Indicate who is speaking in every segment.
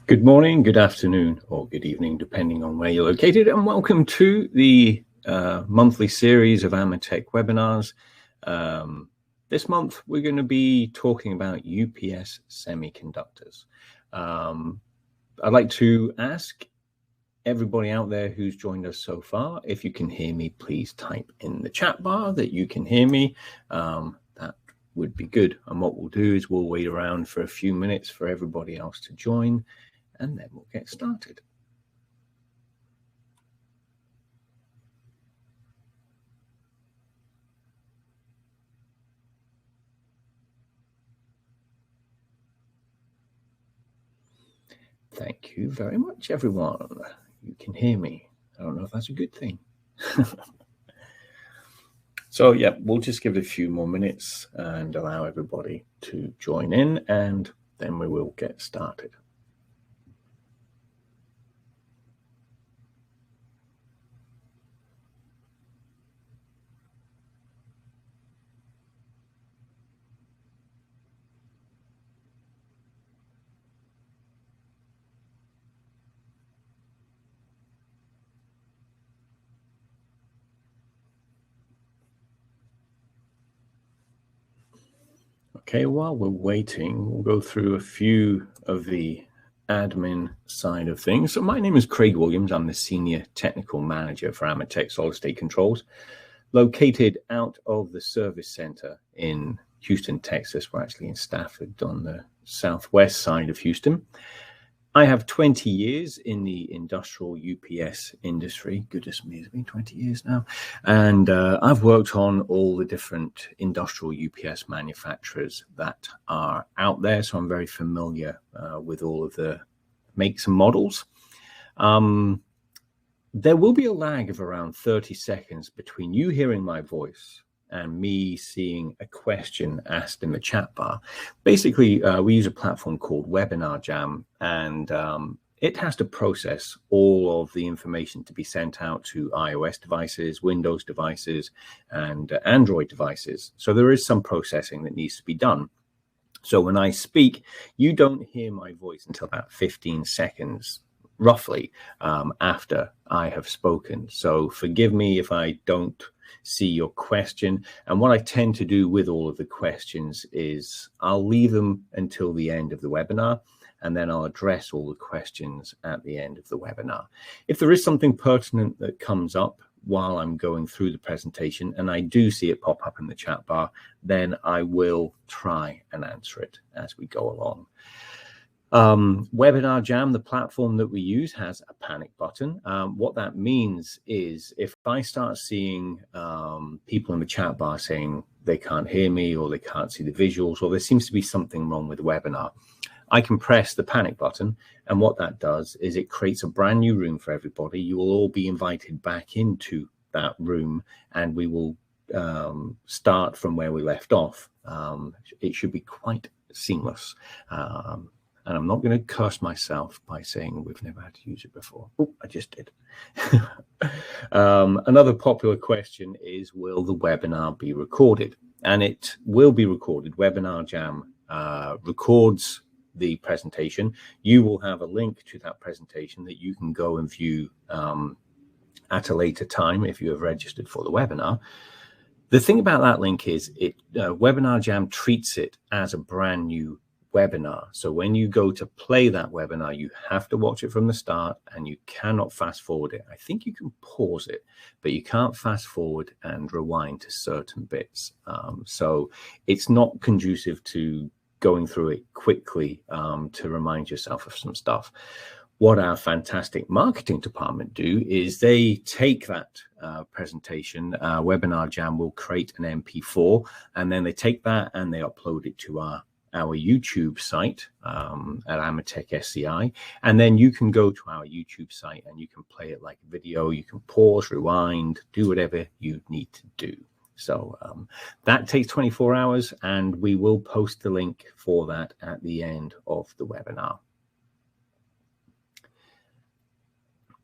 Speaker 1: Good morning, good afternoon, or good evening, depending on where you're located, and welcome to the monthly series of AMETEK webinars. This month, we're going to be talking about UPS semiconductors. I'd like to ask everybody out there who's joined us so far, if you can hear me, please type in the chat bar that you can hear me. That would be good. And what we'll do is we'll wait around for a few minutes for everybody else to join, and then we'll get started. Thank you very much, everyone. You can hear me. I don't know if that's a good thing. So, yeah, we'll just give it a few more minutes and allow everybody to join in, and then we will get started. Okay, while we're waiting, we'll go through a few of the admin side of things. So my name is Craig Williams. I'm the Senior Technical Manager for AMETEK Solidstate Controls, located out of the service center in Houston, Texas. We're actually in Stafford on the southwest side of Houston. I have 20 years in the industrial UPS industry. Goodness me, it's been 20 years now. And I've worked on all the different industrial UPS manufacturers that are out there. So I'm very familiar with all of the makes and models. There will be a lag of around 30 seconds between you hearing my voice and me seeing a question asked in the chat bar. Basically, we use a platform called Webinar Jam, and it has to process all of the information to be sent out to iOS devices, Windows devices, and Android devices. So there is some processing that needs to be done. So when I speak, you don't hear my voice until about 15 seconds, roughly, after I have spoken. So forgive me if I don't see your question. And what I tend to do with all of the questions is I'll leave them until the end of the webinar, and then I'll address all the questions at the end of the webinar. If there is something pertinent that comes up while I'm going through the presentation, and I do see it pop up in the chat bar, then I will try and answer it as we go along. Webinar Jam, the platform that we use, has a panic button. What that means is if I start seeing people in the chat bar saying they can't hear me, or they can't see the visuals, or there seems to be something wrong with the webinar, I can press the panic button, and what that does is it creates a brand new room for everybody. You will all be invited back into that room, and we will start from where we left off. It should be quite seamless. And I'm not going to curse myself by saying we've never had to use it before. Oh, I just did. Another popular question is, will the webinar be recorded? And it will be recorded. Webinar Jam records the presentation. You will have a link to that presentation that you can go and view at a later time if you have registered for the webinar. The thing about that link is Webinar Jam treats it as a brand new webinar. So when you go to play that webinar, you have to watch it from the start, and you cannot fast forward it. I think you can pause it, but you can't fast forward and rewind to certain bits. So it's not conducive to going through it quickly to remind yourself of some stuff. What our fantastic marketing department do is they take that presentation, Webinar Jam will create an MP4, and then they take that and they upload it to our YouTube site at AMETEK SCI, and then you can go to our YouTube site and you can play it like a video. You can pause, rewind, do whatever you need to do. So that takes 24 hours, and we will post the link for that at the end of the webinar.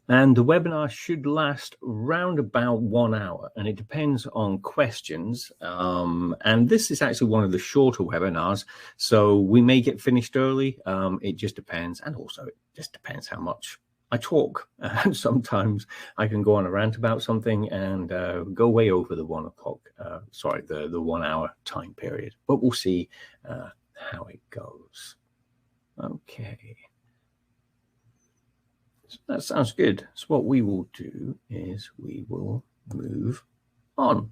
Speaker 1: And the webinar should last around about 1 hour, and it depends on questions. And this is actually one of the shorter webinars, so we may get finished early. It just depends, and also it just depends how much I talk. And sometimes I can go on a rant about something and go way over the 1 o'clock, the 1 hour time period. But we'll see how it goes. Okay. So that sounds good. So what we will do is we will move on.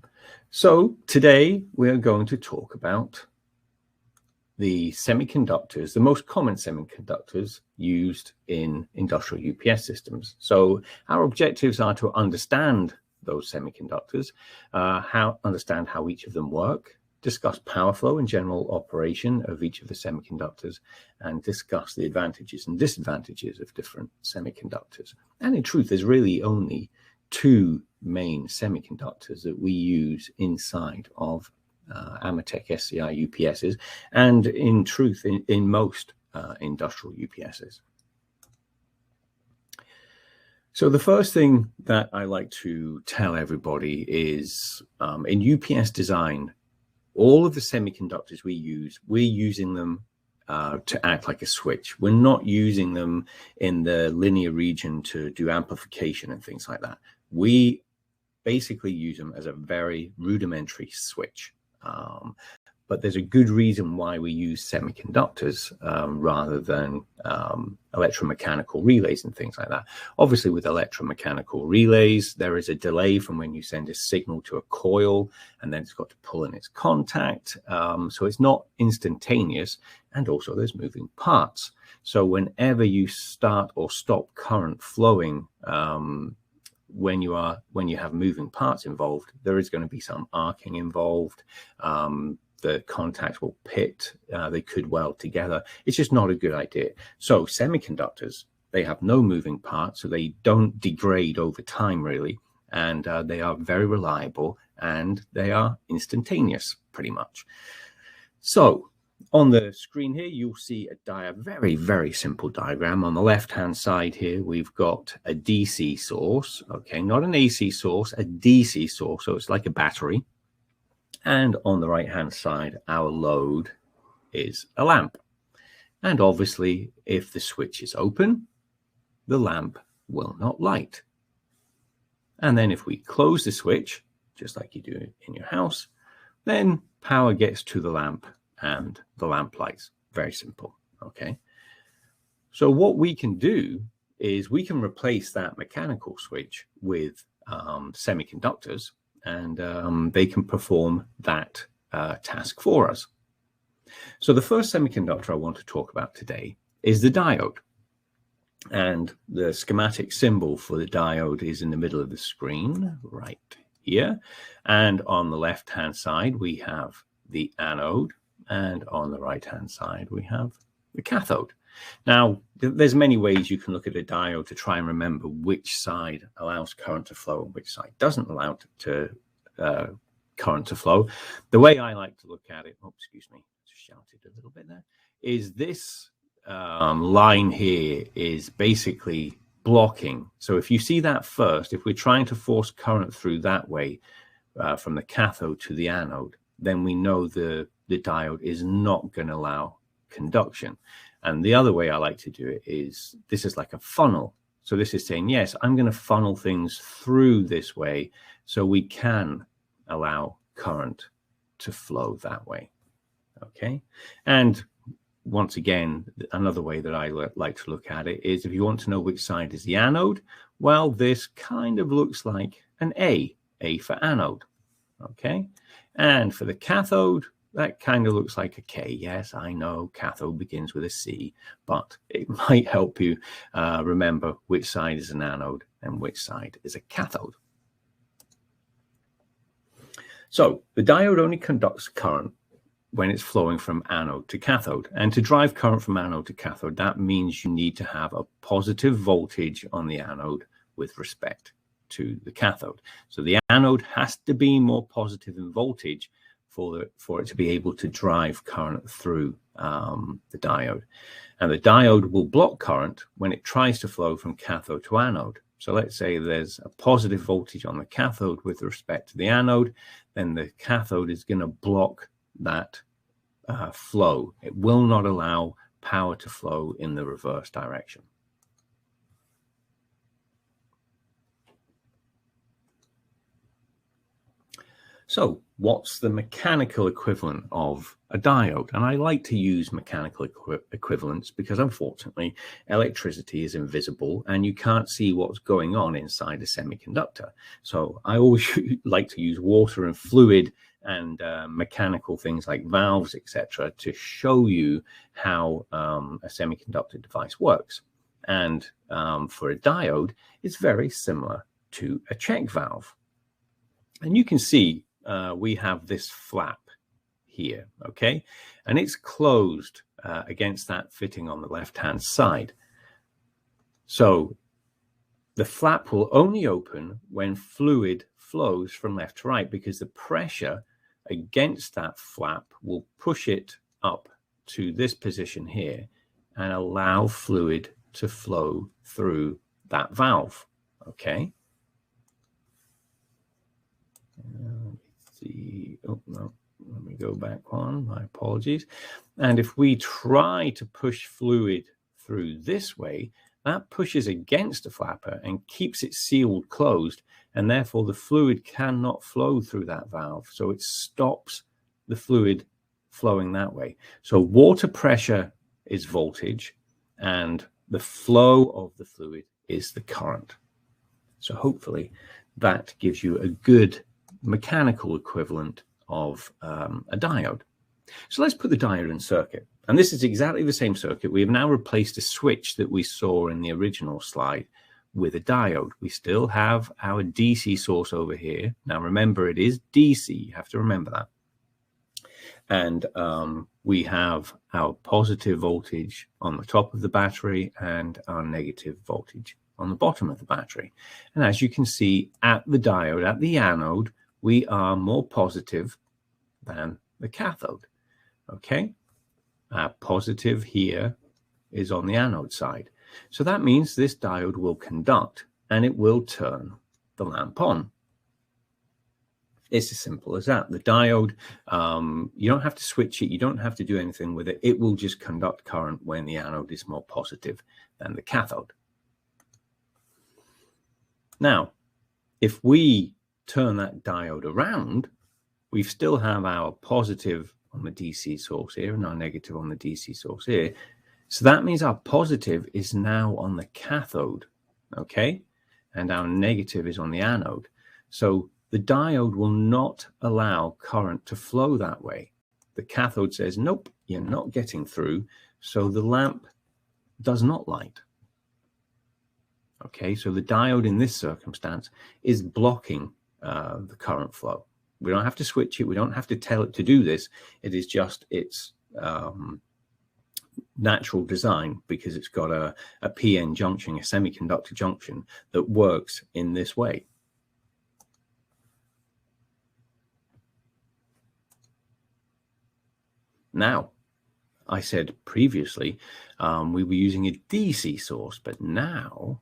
Speaker 1: So today we are going to talk about the semiconductors, the most common semiconductors used in industrial UPS systems. So our objectives are to understand those semiconductors, understand how each of them work, discuss power flow and general operation of each of the semiconductors, and discuss the advantages and disadvantages of different semiconductors. And in truth, there's really only 2 main semiconductors that we use inside of AMETEK SCI UPSs, and in truth, in most industrial UPSs. So the first thing that I like to tell everybody is in UPS design, all of the semiconductors we're using them to act like a switch. We're not using them in the linear region to do amplification and things like that. We basically use them as a very rudimentary switch. But there's a good reason why we use semiconductors rather than electromechanical relays and things like that. Obviously, with electromechanical relays, there is a delay from when you send a signal to a coil, and then it's got to pull in its contact. So it's not instantaneous, and also there's moving parts. So whenever you start or stop current flowing, when you have moving parts involved, there is going to be some arcing involved. The contacts will pit, they could weld together. It's just not a good idea. So semiconductors, they have no moving parts, so they don't degrade over time really, and they are very reliable, and they are instantaneous pretty much. So on the screen here, you'll see a very, very simple diagram. On the left-hand side here, we've got a DC source, okay, not an AC source, a DC source, so it's like a battery. And on the right-hand side, our load is a lamp. And obviously, if the switch is open, the lamp will not light. And then if we close the switch, just like you do in your house, then power gets to the lamp and the lamp lights. Very simple, okay? So what we can do is we can replace that mechanical switch with semiconductors, and they can perform that task for us. So the first semiconductor I want to talk about today is the diode. And the schematic symbol for the diode is in the middle of the screen, right here. And on the left-hand side, we have the anode. And on the right-hand side, we have the cathode. Now, there's many ways you can look at a diode to try and remember which side allows current to flow and which side doesn't allow current to flow. The way I like to look at it, oh, excuse me, just shouted a little bit there, is this line here is basically blocking. So if you see that first, if we're trying to force current through that way from the cathode to the anode, then we know the diode is not going to allow conduction. And the other way I like to do it is, this is like a funnel. So this is saying, yes, I'm going to funnel things through this way so we can allow current to flow that way. Okay. And once again, another way that I like to look at it is, if you want to know which side is the anode, well, this kind of looks like an A for anode. Okay. And for the cathode, that kind of looks like a K. Yes, I know cathode begins with a C, but it might help you remember which side is an anode and which side is a cathode. So the diode only conducts current when it's flowing from anode to cathode. And to drive current from anode to cathode, that means you need to have a positive voltage on the anode with respect to the cathode. So the anode has to be more positive in voltage for it to be able to drive current through the diode. And the diode will block current when it tries to flow from cathode to anode. So let's say there's a positive voltage on the cathode with respect to the anode, then the cathode is going to block that flow. It will not allow power to flow in the reverse direction. So what's the mechanical equivalent of a diode? And I like to use mechanical equivalents because unfortunately electricity is invisible and you can't see what's going on inside a semiconductor. So I always like to use water and fluid and mechanical things like valves, etc., to show you how a semiconductor device works. And for a diode, it's very similar to a check valve. And you can see we have this flap here, okay? And it's closed against that fitting on the left-hand side. So the flap will only open when fluid flows from left to right, because the pressure against that flap will push it up to this position here and allow fluid to flow through that valve, okay? Oh no, let me go back one, my apologies. And if we try to push fluid through this way, that pushes against the flapper and keeps it sealed closed, and therefore the fluid cannot flow through that valve. So it stops the fluid flowing that way. So water pressure is voltage and the flow of the fluid is the current. So hopefully that gives you a good mechanical equivalent of a diode. So let's put the diode in circuit. And this is exactly the same circuit. We have now replaced a switch that we saw in the original slide with a diode. We still have our DC source over here. Now remember, it is DC. You have to remember that. And we have our positive voltage on the top of the battery and our negative voltage on the bottom of the battery. And as you can see at the diode, at the anode, we are more positive than the cathode, okay? Positive here is on the anode side. So that means this diode will conduct and it will turn the lamp on. It's as simple as that. The diode, you don't have to switch it. You don't have to do anything with it. It will just conduct current when the anode is more positive than the cathode. Now, if we turn that diode around, we still have our positive on the DC source here and our negative on the DC source here. So that means our positive is now on the cathode, okay? And our negative is on the anode. So the diode will not allow current to flow that way. The cathode says, nope, you're not getting through. So the lamp does not light. Okay, so the diode in this circumstance is blocking the current flow. We don't have to switch it. We don't have to tell it to do this. It is just its natural design, because it's got a PN junction, a semiconductor junction that works in this way. Now, I said previously we were using a DC source, but now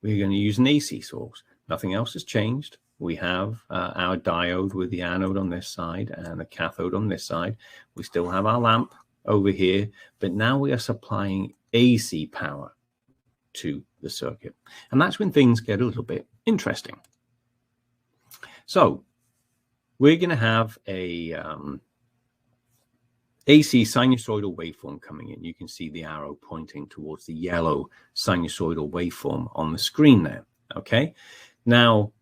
Speaker 1: we're going to use an AC source. Nothing else has changed. We have our diode with the anode on this side and the cathode on this side. We still have our lamp over here, but now we are supplying AC power to the circuit. And that's when things get a little bit interesting. So we're going to have a AC sinusoidal waveform coming in. You can see the arrow pointing towards the yellow sinusoidal waveform on the screen there. Okay. Now,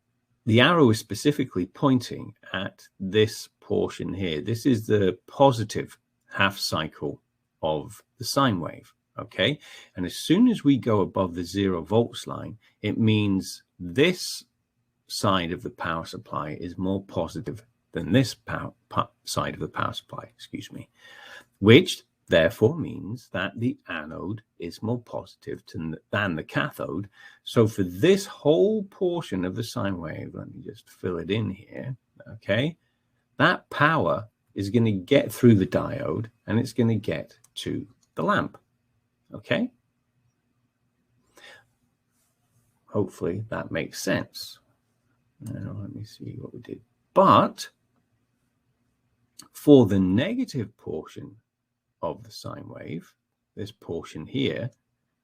Speaker 1: the arrow is specifically pointing at this portion here. This is the positive half cycle of the sine wave. Okay. And as soon as we go above the 0 volts line, it means this side of the power supply is more positive than this side of the power supply, excuse me, which therefore means that the anode is more positive than the cathode. So for this whole portion of the sine wave, let me just fill it in here, okay, that power is going to get through the diode and it's going to get to the lamp, okay? hopefully that makes sense. Now, let me see what we did. But for the negative portion of the sine wave, this portion here,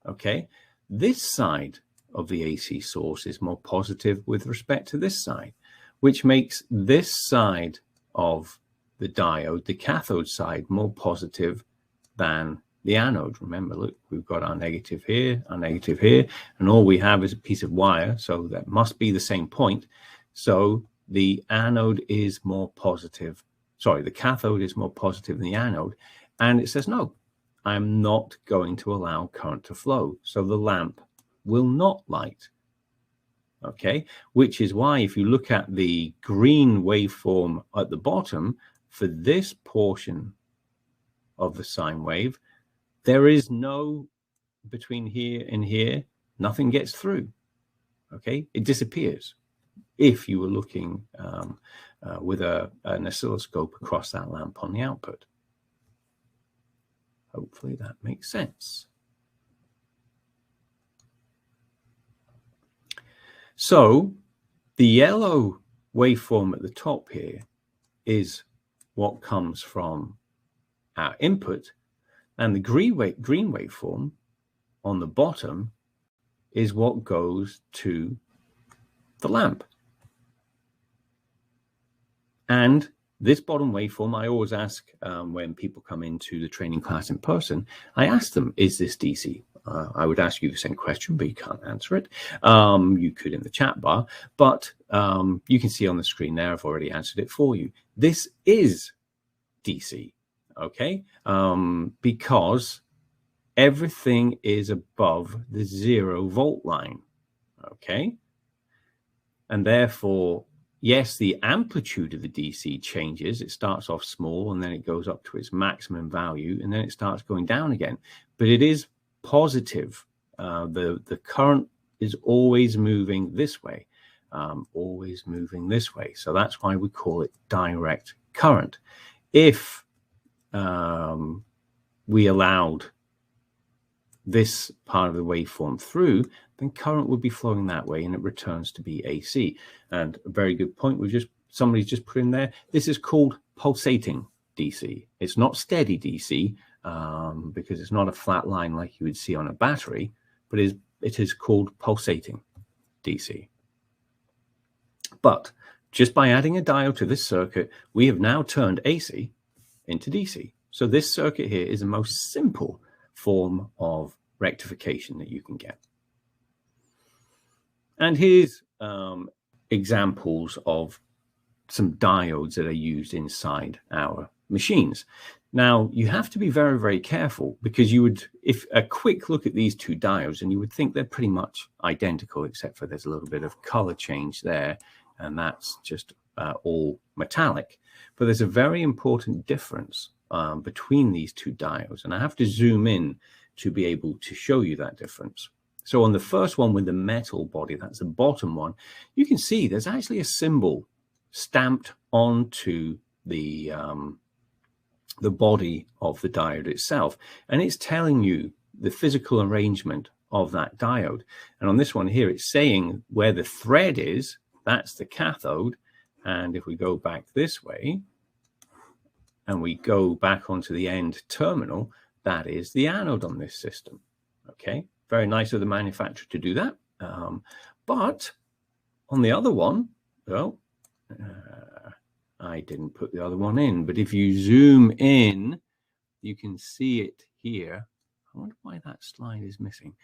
Speaker 1: okay, this side of the AC source is more positive with respect to this side, which makes this side of the diode, the cathode side, more positive than the anode. Remember, look, we've got our negative here, and all we have is a piece of wire, so that must be the same point. So the anode is more positive. Sorry, the cathode is more positive than the anode. And it says, no, I'm not going to allow current to flow. So the lamp will not light. Okay, which is why if you look at the green waveform at the bottom, for this portion of the sine wave, there is no, between here and here, nothing gets through. Okay, it disappears if you were looking with an oscilloscope across that lamp on the output. Hopefully that makes sense. So the yellow waveform at the top here is what comes from our input, and the green waveform on the bottom is what goes to the lamp. And this bottom waveform, I always ask when people come into the training class in person, I ask them, is this DC? I would ask you the same question, but you can't answer it. You could in the chat bar, but you can see on the screen there, I've already answered it for you. This is DC, okay? Because everything is above the 0 volt line, okay? And therefore, yes, the amplitude of the DC changes. It starts off small and then it goes up to its maximum value and then it starts going down again. But it is positive. The current is always moving this way, always moving this way. So that's why we call it direct current. If we allowed this part of the waveform through, then current would be flowing that way and it returns to be AC. And a very good point somebody's just put in there. This is called pulsating DC. It's not steady DC because it's not a flat line like you would see on a battery, but it is called pulsating DC. But just by adding a diode to this circuit, we have now turned AC into DC. So this circuit here is the most simple form of rectification that you can get. And here's examples of some diodes that are used inside our machines. Now, you have to be very, very careful because if a quick look at these two diodes, and you would think they're pretty much identical, except for there's a little bit of color change there, and that's just all metallic. But there's a very important difference between these two diodes, and I have to zoom in to be able to show you that difference. So on the first one with the metal body, that's the bottom one, you can see there's actually a symbol stamped onto the body of the diode itself, and it's telling you the physical arrangement of that diode. And on this one here, it's saying where the thread is, that's the cathode, and if we go back this way and we go back onto the end terminal, that is the anode on this system. Okay, very nice of the manufacturer to do that. But on the other one, well, I didn't put the other one in, but if you zoom in, you can see it here. I wonder why that slide is missing.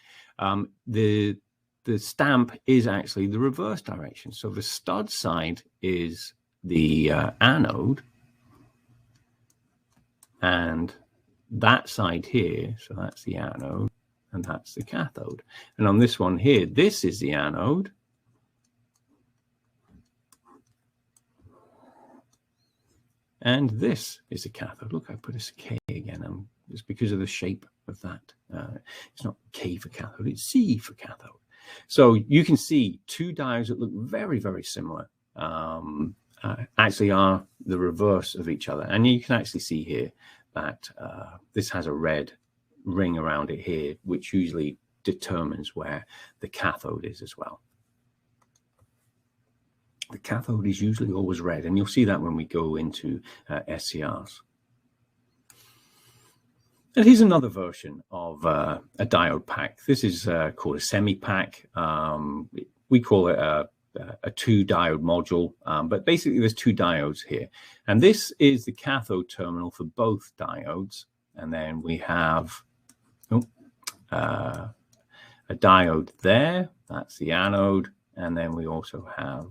Speaker 1: The stamp is actually the reverse direction. So the stud side is the anode, and that side here, so that's the anode, and that's the cathode. And on this one here, this is the anode, and this is the cathode. Look, I put a K again. It's because of the shape of that. It's not K for cathode, it's C for cathode. So you can see two diodes that look very, very similar actually are the reverse of each other. And you can actually see here that this has a red ring around it here, which usually determines where the cathode is as well. The cathode is usually always red, and you'll see that when we go into SCRs. And here's another version of a diode pack. This is called a SemiPack. We call it a 2-diode module, but basically there's 2 diodes here. And this is the cathode terminal for both diodes. And then we have a diode there. That's the anode. And then we also have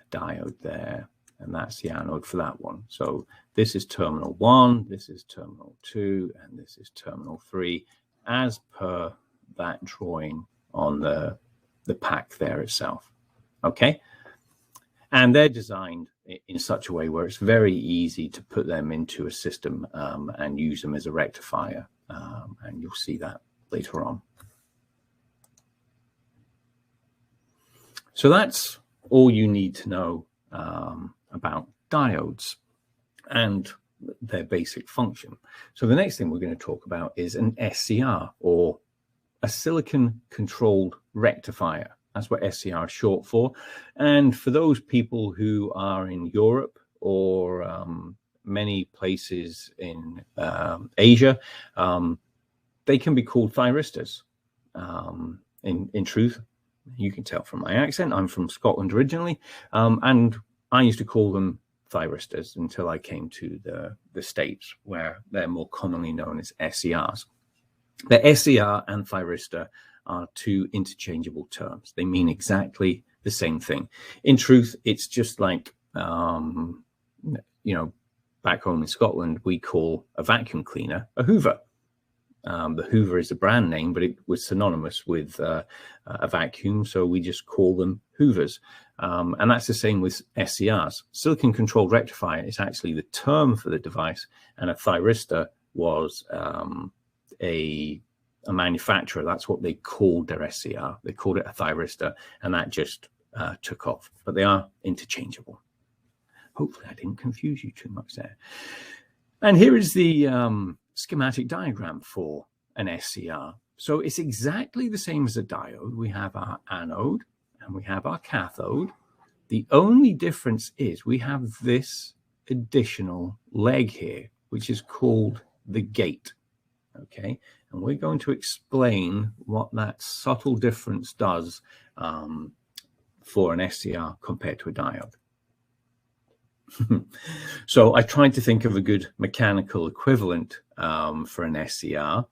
Speaker 1: a diode there. And that's the anode for that one. So this is terminal 1, this is terminal 2, and this is terminal 3, as per that drawing on the pack there itself. Okay? And they're designed in such a way where it's very easy to put them into a system and use them as a rectifier. And you'll see that later on. So that's all you need to know about diodes and their basic function. So the next thing we're going to talk about is an SCR, or a silicon controlled rectifier. That's what SCR is short for. And for those people who are in Europe or many places in Asia, they can be called thyristors. In truth, you can tell from my accent, I'm from Scotland originally, and I used to call them thyristors until I came to the States, where they're more commonly known as SCRs. The SCR and thyristor are 2 interchangeable terms. They mean exactly the same thing. In truth, it's just like, you know, back home in Scotland, we call a vacuum cleaner a Hoover. The Hoover is a brand name, but it was synonymous with a vacuum, so we just call them Hoovers. And that's the same with SCRs. Silicon controlled rectifier is actually the term for the device, and a thyristor was a manufacturer. That's what they called their SCR. They called it a thyristor, and that just took off. But they are interchangeable. Hopefully I didn't confuse you too much there. And here is the schematic diagram for an SCR. So it's exactly the same as a diode. We have our anode and we have our cathode. The only difference is we have this additional leg here, which is called the gate. Okay, and we're going to explain what that subtle difference does for an SCR compared to a diode. So I tried to think of a good mechanical equivalent for an SCR.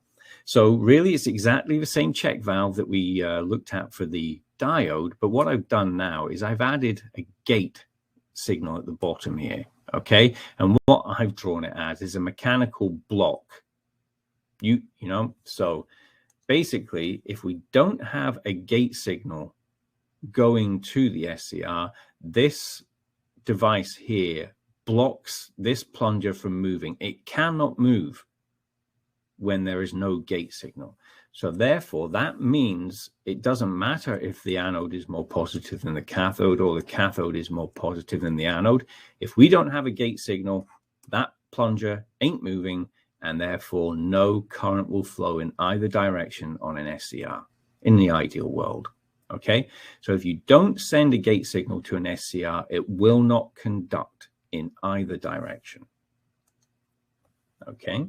Speaker 1: So really it's exactly the same check valve that we looked at for the diode, but what I've done now is I've added a gate signal at the bottom here. Okay, and what I've drawn it as is a mechanical block. You know, so basically if we don't have a gate signal going to the SCR, this device here blocks this plunger from moving. It cannot move when there is no gate signal. So therefore that means it doesn't matter if the anode is more positive than the cathode or the cathode is more positive than the anode. If we don't have a gate signal, that plunger ain't moving, and therefore no current will flow in either direction on an SCR in the ideal world. Okay, so if you don't send a gate signal to an SCR, it will not conduct in either direction. Okay,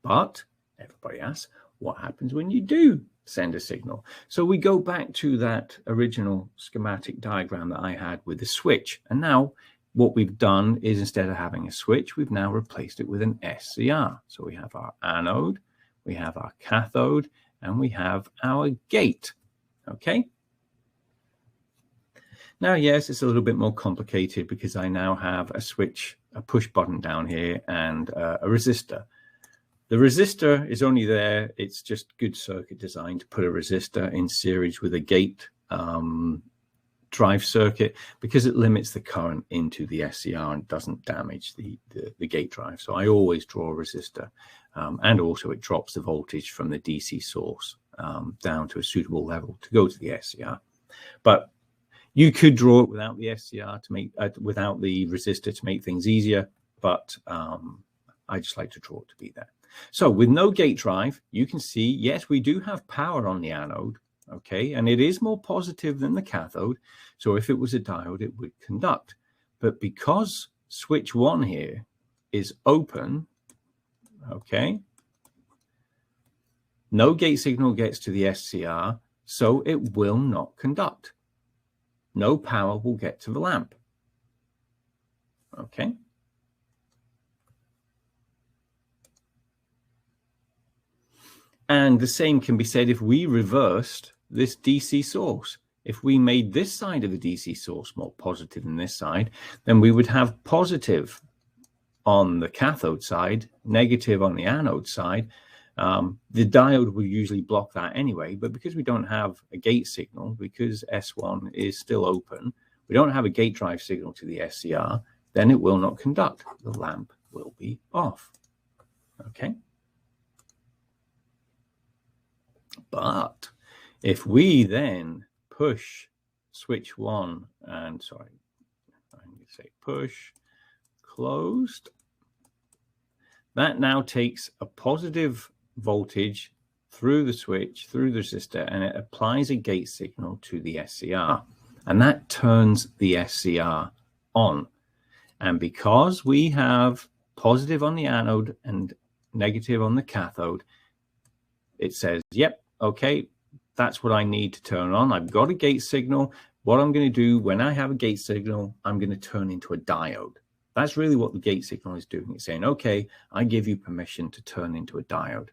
Speaker 1: but everybody asks, what happens when you do send a signal? So we go back to that original schematic diagram that I had with the switch, and now what we've done is, instead of having a switch, we've now replaced it with an SCR. So we have our anode, we have our cathode, and we have our gate. Okay. Now, yes, it's a little bit more complicated because I now have a switch, a push button down here, and a resistor. The resistor is only there. It's just good circuit design to put a resistor in series with a gate drive circuit, because it limits the current into the SCR and doesn't damage the gate drive. So I always draw a resistor, and also it drops the voltage from the DC source down to a suitable level to go to the SCR. But you could draw it without the SCR to make without the resistor to make things easier, but I just like to draw it to be there. So with no gate drive, you can see, yes, we do have power on the anode, okay, and it is more positive than the cathode. So if it was a diode, it would conduct. But because switch 1 here is open, okay, no gate signal gets to the SCR, so it will not conduct. No power will get to the lamp. Okay. And the same can be said if we reversed this DC source. If we made this side of the DC source more positive than this side, then we would have positive on the cathode side, negative on the anode side. The diode will usually block that anyway, but because we don't have a gate signal, because S1 is still open, we don't have a gate drive signal to the SCR, then it will not conduct. The lamp will be off. Okay. But if we then push switch 1 and, sorry, I'm going to say push closed, that now takes a positive voltage through the switch, through the resistor, and it applies a gate signal to the SCR. And that turns the SCR on. And because we have positive on the anode and negative on the cathode, it says, yep, okay, that's what I need to turn on. I've got a gate signal. What I'm going to do when I have a gate signal, I'm going to turn into a diode. That's really what the gate signal is doing. It's saying, okay, I give you permission to turn into a diode.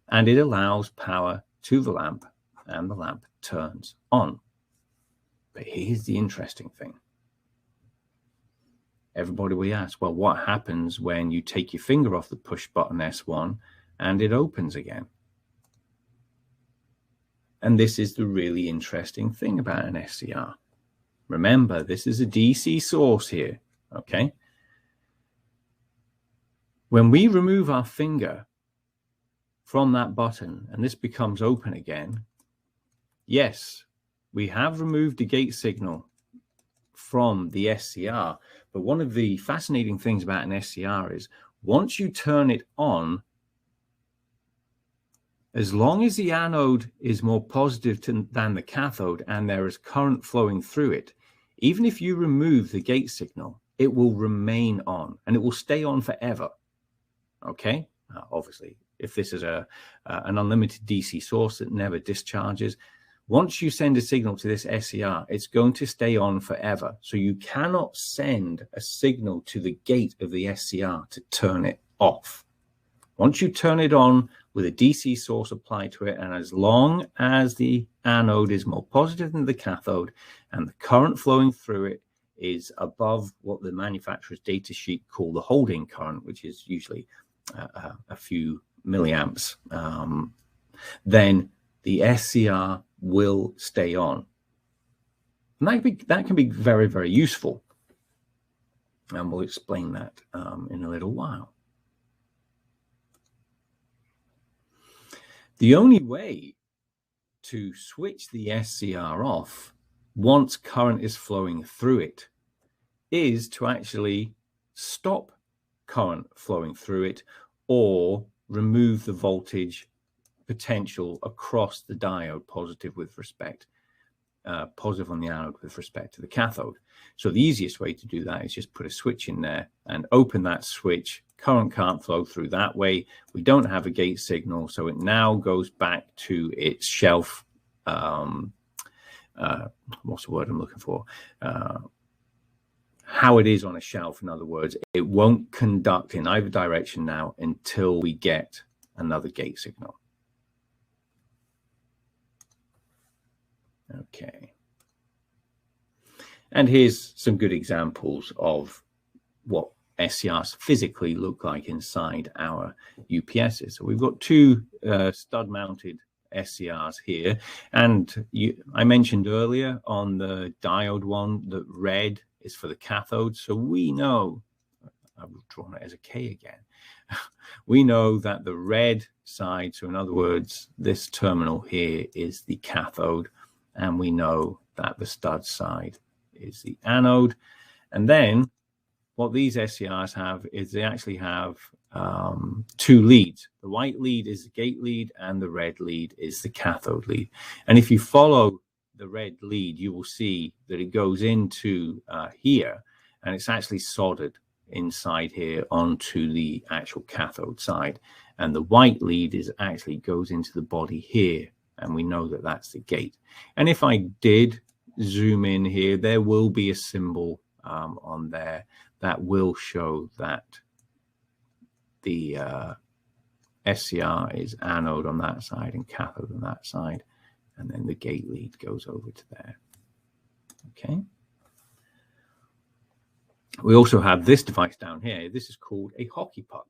Speaker 1: And it allows power to the lamp, and the lamp turns on. But here's the interesting thing. Everybody will ask, well, what happens when you take your finger off the push button S1 and it opens again? And this is the really interesting thing about an SCR. Remember, this is a DC source here, okay? When we remove our finger from that button and this becomes open again, yes, we have removed the gate signal from the SCR. But one of the fascinating things about an SCR is once you turn it on, as long as the anode is more positive than the cathode and there is current flowing through it, even if you remove the gate signal, it will remain on and it will stay on forever. Okay, obviously, if this is an unlimited DC source that never discharges, once you send a signal to this SCR, it's going to stay on forever. So you cannot send a signal to the gate of the SCR to turn it off. Once you turn it on with a DC source applied to it, and as long as the anode is more positive than the cathode and the current flowing through it is above what the manufacturer's data sheet call the holding current, which is usually a few milliamps, then the SCR will stay on. And that can be very, very useful. And we'll explain that in a little while. The only way to switch the SCR off once current is flowing through it is to actually stop current flowing through it or remove the voltage potential across the diode, positive on the anode with respect to the cathode. So the easiest way to do that is just put a switch in there and open that switch. Current can't flow through that way. We don't have a gate signal, so it now goes back to its shelf. What's the word I'm looking for? How it is on a shelf, in other words. It won't conduct in either direction now until we get another gate signal. Okay. And here's some good examples of what SCRs physically look like inside our UPSs. So we've got two stud-mounted SCRs here. And I mentioned earlier on the diode one that red is for the cathode. So we know, I've drawn it as a K again. We know that the red side, so in other words, this terminal here is the cathode. And we know that the stud side is the anode. And then what these SCRs have is they actually have two leads. The white lead is the gate lead and the red lead is the cathode lead. And if you follow the red lead, you will see that it goes into here, and it's actually soldered inside here onto the actual cathode side. And the white lead is actually goes into the body here, and we know that that's the gate. And if I did zoom in here, there will be a symbol on there that will show that the SCR is anode on that side and cathode on that side, and then the gate lead goes over to there. Okay. We also have this device down here. This is called a hockey puck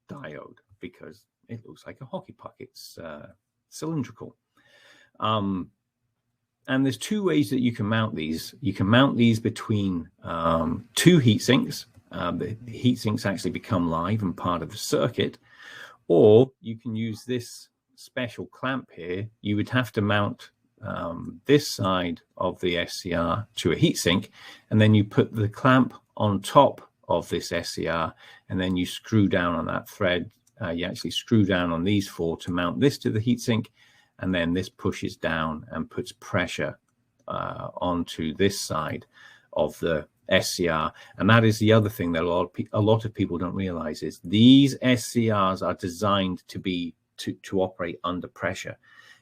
Speaker 1: diode because it looks like a hockey puck. It's cylindrical. And there's two ways that you can mount these. You can mount these between two heat sinks. The heat sinks actually become live and part of the circuit, or you can use this special clamp here. You would have to mount this side of the SCR to a heatsink, and then you put the clamp on top of this SCR, and then you screw down on that thread. You actually screw down on these four to mount this to the heatsink, and then this pushes down and puts pressure onto this side of the SCR. And that is the other thing that a lot of people don't realize is these SCRs are designed to operate under pressure.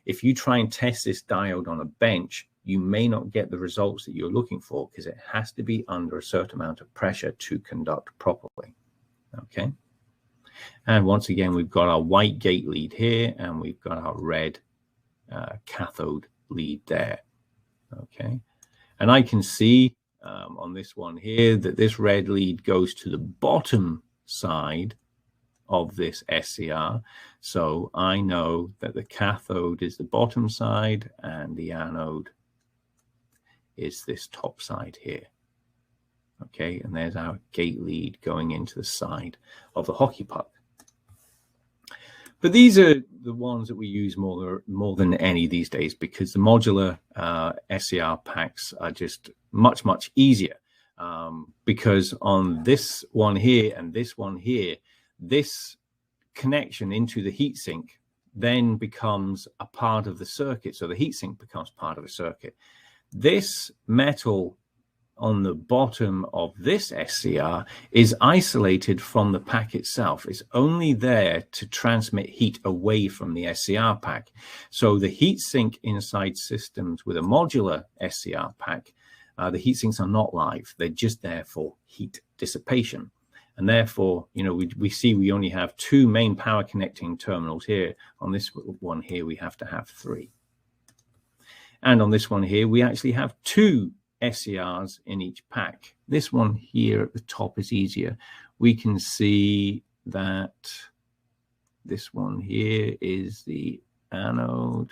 Speaker 1: If you try and test this diode on a bench, you may not get the results that you're looking for because it has to be under a certain amount of pressure to conduct properly. Okay. And once again, we've got our white gate lead here, and we've got our red cathode lead there. Okay. And I can see on this one here that this red lead goes to the bottom side of this SCR. So I know that the cathode is the bottom side and the anode is this top side here. Okay, and there's our gate lead going into the side of the hockey puck. But these are the ones that we use more than any these days because the modular SCR packs are just much easier. Because on this one here and this one here, this connection into the heatsink then becomes a part of the circuit. So the heatsink becomes part of the circuit. This metal on the bottom of this SCR is isolated from the pack itself. It's only there to transmit heat away from the SCR pack. So the heatsink inside systems with a modular SCR pack, the heatsinks are not live. They're just there for heat dissipation. And therefore, you know, we see we only have two main power connecting terminals here. On this one here, we have to have three. And on this one here, we actually have two SCRs in each pack. This one here at the top is easier. We can see that this one here is the anode,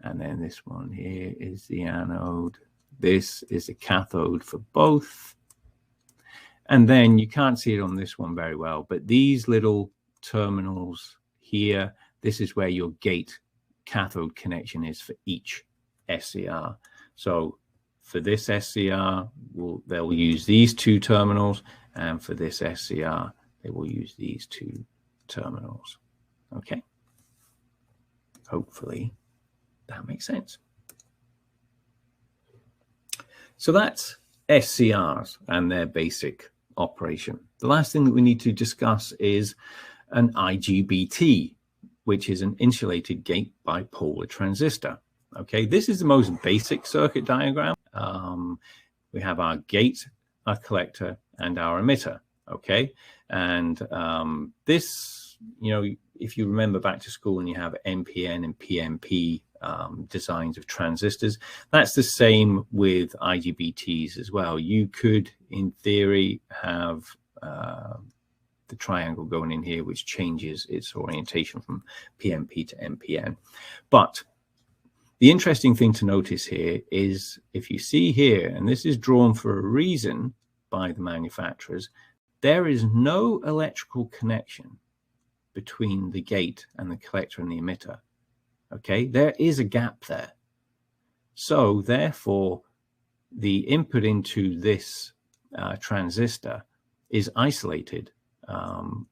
Speaker 1: and then this one here is the anode. This is the cathode for both. And then you can't see it on this one very well, but these little terminals here, this is where your gate cathode connection is for each SCR. So for this SCR, they'll use these two terminals, and for this SCR, they will use these two terminals. Okay. Hopefully that makes sense. So that's SCRs and their basic operation. The last thing that we need to discuss is an IGBT, which is an insulated gate bipolar transistor. Okay, this is the most basic circuit diagram. We have our gate, our collector, and our emitter. Okay, and this, you know, if you remember back to school and you have NPN and PNP designs of transistors, that's the same with IGBTs as well. You could, in theory, have the triangle going in here, which changes its orientation from PNP to NPN. But the interesting thing to notice here is if you see here, and this is drawn for a reason by the manufacturers, there is no electrical connection between the gate and the collector and the emitter. Okay, there is a gap there. So therefore, the input into this transistor is isolated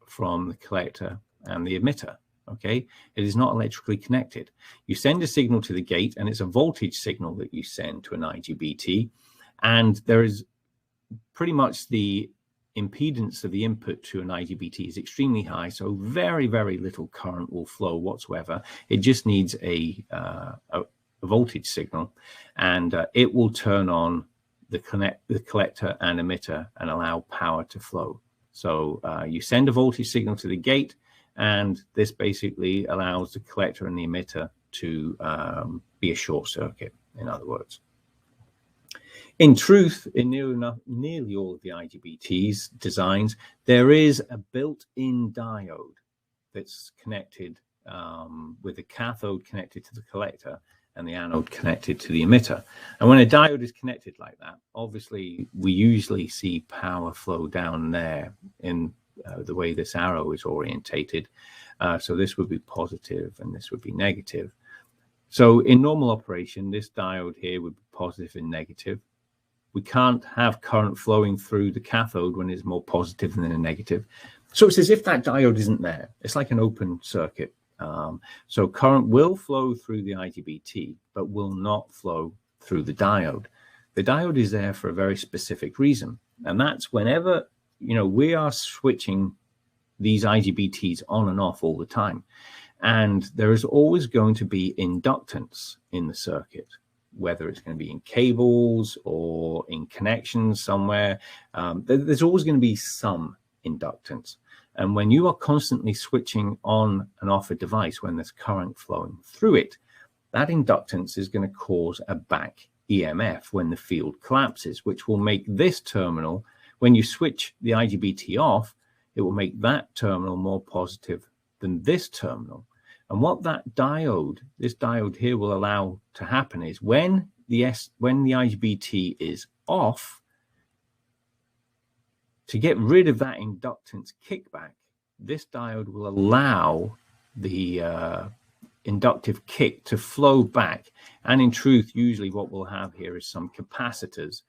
Speaker 1: from the collector and the emitter. Okay, it is not electrically connected. You send a signal to the gate, and it's a voltage signal that you send to an IGBT, and there is pretty much the impedance of the input to an IGBT is extremely high, so very, very little current will flow whatsoever. It just needs a voltage signal, and it will turn on the collector and emitter and allow power to flow. So you send a voltage signal to the gate, and this basically allows the collector and the emitter to be a short circuit, in other words. In truth, in nearly all of the IGBT's designs, there is a built-in diode that's connected with the cathode connected to the collector and the anode connected to the emitter. And when a diode is connected like that, obviously we usually see power flow down there in the way this arrow is orientated. So this would be positive and this would be negative. So in normal operation, this diode here would be positive and negative. We can't have current flowing through the cathode when it's more positive than a negative. So it's as if that diode isn't there. It's like an open circuit. So current will flow through the IGBT, but will not flow through the diode. The diode is there for a very specific reason, and that's whenever we are switching these IGBTs on and off all the time, and there is always going to be inductance in the circuit, whether it's going to be in cables or in connections somewhere. There's always going to be some inductance. And when you are constantly switching on and off a device when there's current flowing through it, that inductance is going to cause a back EMF when the field collapses, which will make this terminal, when you switch the IGBT off, it will make that terminal more positive than this terminal. And what this diode here will allow to happen is when the IGBT is off, to get rid of that inductance kickback, this diode will allow the inductive kick to flow back. And in truth, usually what we'll have here is some capacitors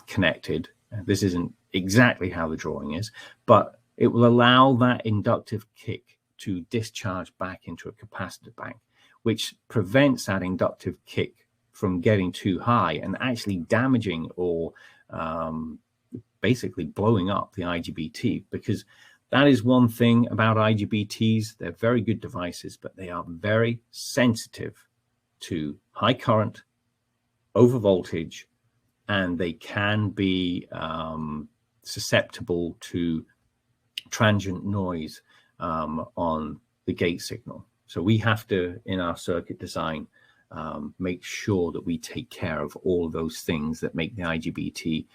Speaker 1: connected. This isn't exactly how the drawing is, but it will allow that inductive kick to discharge back into a capacitor bank, which prevents that inductive kick from getting too high and actually damaging or basically blowing up the IGBT, because that is one thing about IGBTs. They're very good devices, but they are very sensitive to high current, over voltage, and they can be susceptible to transient noise on the gate signal. So we have to, in our circuit design, make sure that we take care of all of those things that make the IGBT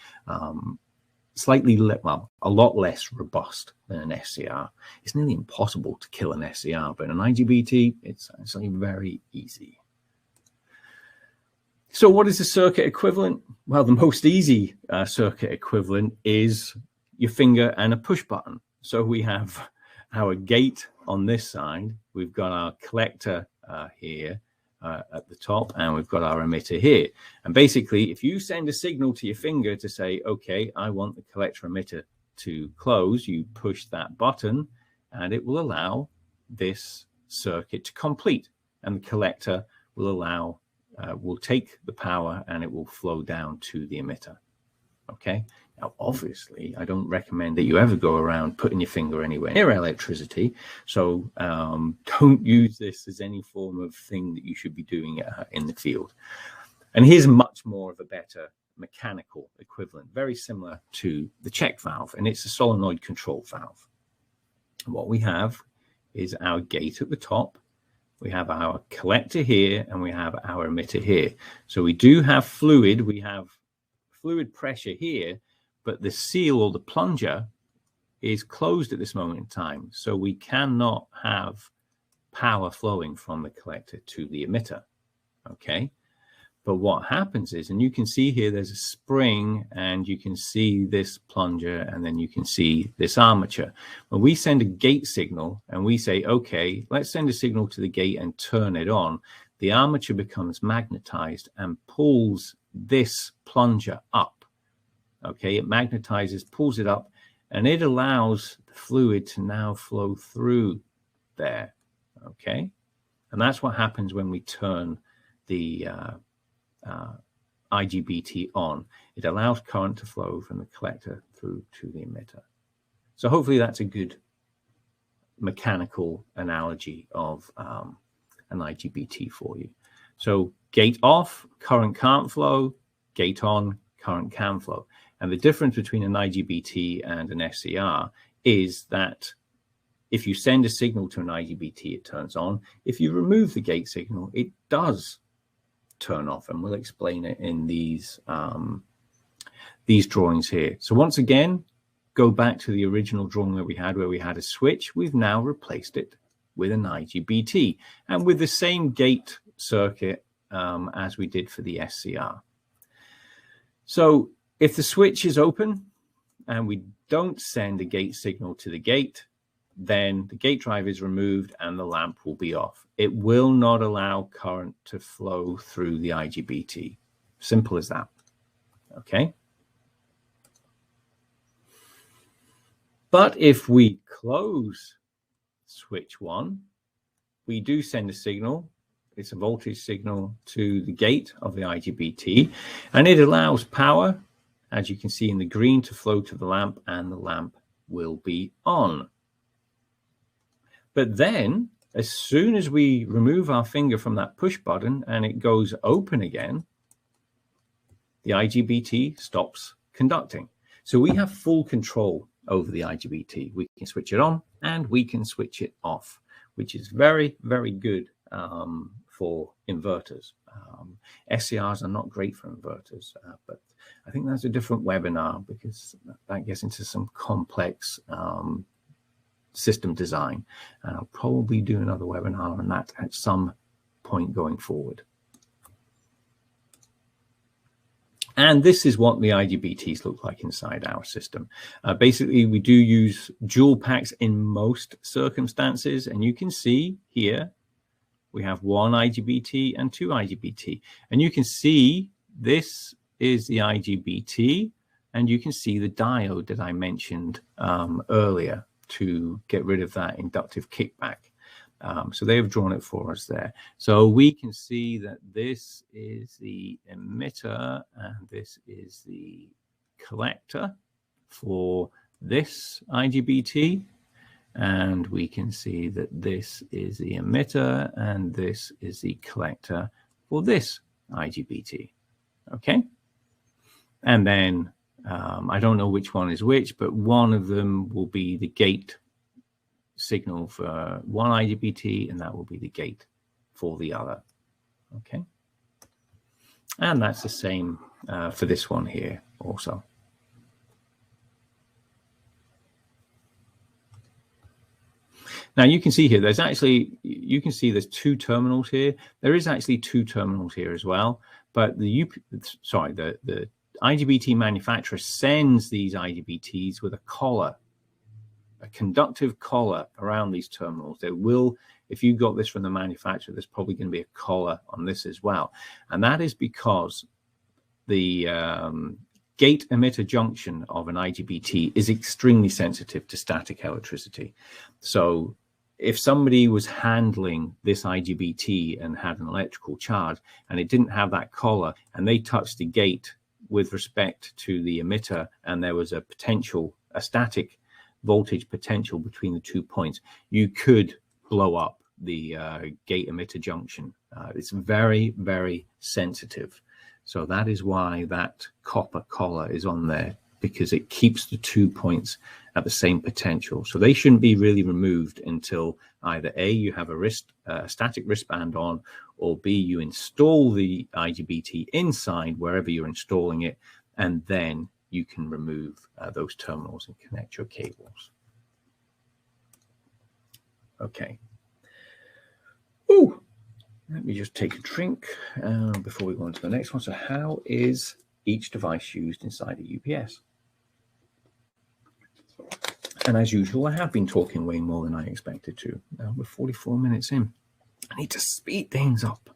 Speaker 1: a lot less robust than an SCR. It's nearly impossible to kill an SCR, but an IGBT, it's actually very easy. So what is the circuit equivalent? Well, the most easy circuit equivalent is your finger and a push button. So we have our gate on this side, we've got our collector here at the top, and we've got our emitter here. And basically, if you send a signal to your finger to say, okay, I want the collector emitter to close, you push that button and it will allow this circuit to complete, and the collector will take the power and it will flow down to the emitter. Okay. Now, obviously, I don't recommend that you ever go around putting your finger anywhere near electricity. So don't use this as any form of thing that you should be doing in the field. And here's much more of a better mechanical equivalent, very similar to the check valve, and it's a solenoid control valve. What we have is our gate at the top. We have our collector here, and we have our emitter here. So we do have fluid. We have fluid pressure here, but the seal or the plunger is closed at this moment in time. So we cannot have power flowing from the collector to the emitter. Okay. But what happens is, and you can see here, there's a spring, and you can see this plunger, and then you can see this armature. When we send a gate signal and we say, okay, let's send a signal to the gate and turn it on, the armature becomes magnetized and pulls this plunger up. Okay, it magnetizes, pulls it up, and it allows the fluid to now flow through there. Okay, and that's what happens when we turn the IGBT on. It allows current to flow from the collector through to the emitter. So hopefully that's a good mechanical analogy of an IGBT for you. So gate off, current can't flow. Gate on, current can flow. And the difference between an IGBT and an SCR is that if you send a signal to an IGBT, it turns on. If you remove the gate signal, it does turn off, and we'll explain it in these drawings here. So once again, go back to the original drawing that we had, where we had a switch. We've now replaced it with an IGBT, and with the same gate circuit as we did for the SCR. So if the switch is open and we don't send a gate signal to the gate, then the gate drive is removed and the lamp will be off. It will not allow current to flow through the IGBT. Simple as that. Okay. But if we close switch 1, we do send a signal. It's a voltage signal to the gate of the IGBT, and it allows power, as you can see in the green, to flow to the lamp, and the lamp will be on. But then, as soon as we remove our finger from that push button and it goes open again, the IGBT stops conducting. So we have full control over the IGBT. We can switch it on and we can switch it off, which is very, very good for inverters. SCRs are not great for inverters, but I think that's a different webinar, because that gets into some complex system design, and I'll probably do another webinar on that at some point going forward. And this is what the IGBTs look like inside our system. Basically, we do use dual packs in most circumstances, and you can see here we have one IGBT and two IGBT, and you can see this is the IGBT, and you can see the diode that I mentioned earlier to get rid of that inductive kickback. So they have drawn it for us there. So we can see that this is the emitter and this is the collector for this IGBT. And we can see that this is the emitter and this is the collector for this IGBT. Okay. And then I don't know which one is which, but one of them will be the gate signal for one IGBT, and that will be the gate for the other. Okay. And that's the same for this one here also. Now you can see here, there's actually, you can see there's two terminals here. There is actually two terminals here as well, but the IGBT manufacturer sends these IGBTs with a collar, a conductive collar around these terminals. There will, if you got this from the manufacturer, there's probably going to be a collar on this as well. And that is because the gate emitter junction of an IGBT is extremely sensitive to static electricity. So if somebody was handling this IGBT and had an electrical charge and it didn't have that collar, and they touched the gate with respect to the emitter, and there was a potential, a static voltage potential between the 2 points, you could blow up the gate emitter junction. It's very, very sensitive. So that is why that copper collar is on there, because it keeps the 2 points at the same potential. So they shouldn't be really removed until either A, you have a static wristband on, or B, you install the IGBT inside wherever you're installing it, and then you can remove those terminals and connect your cables. Okay. Ooh, let me just take a drink before we go on to the next one. So how is each device used inside a UPS? And as usual, I have been talking way more than I expected to. Now we're 44 minutes in. I need to speed things up.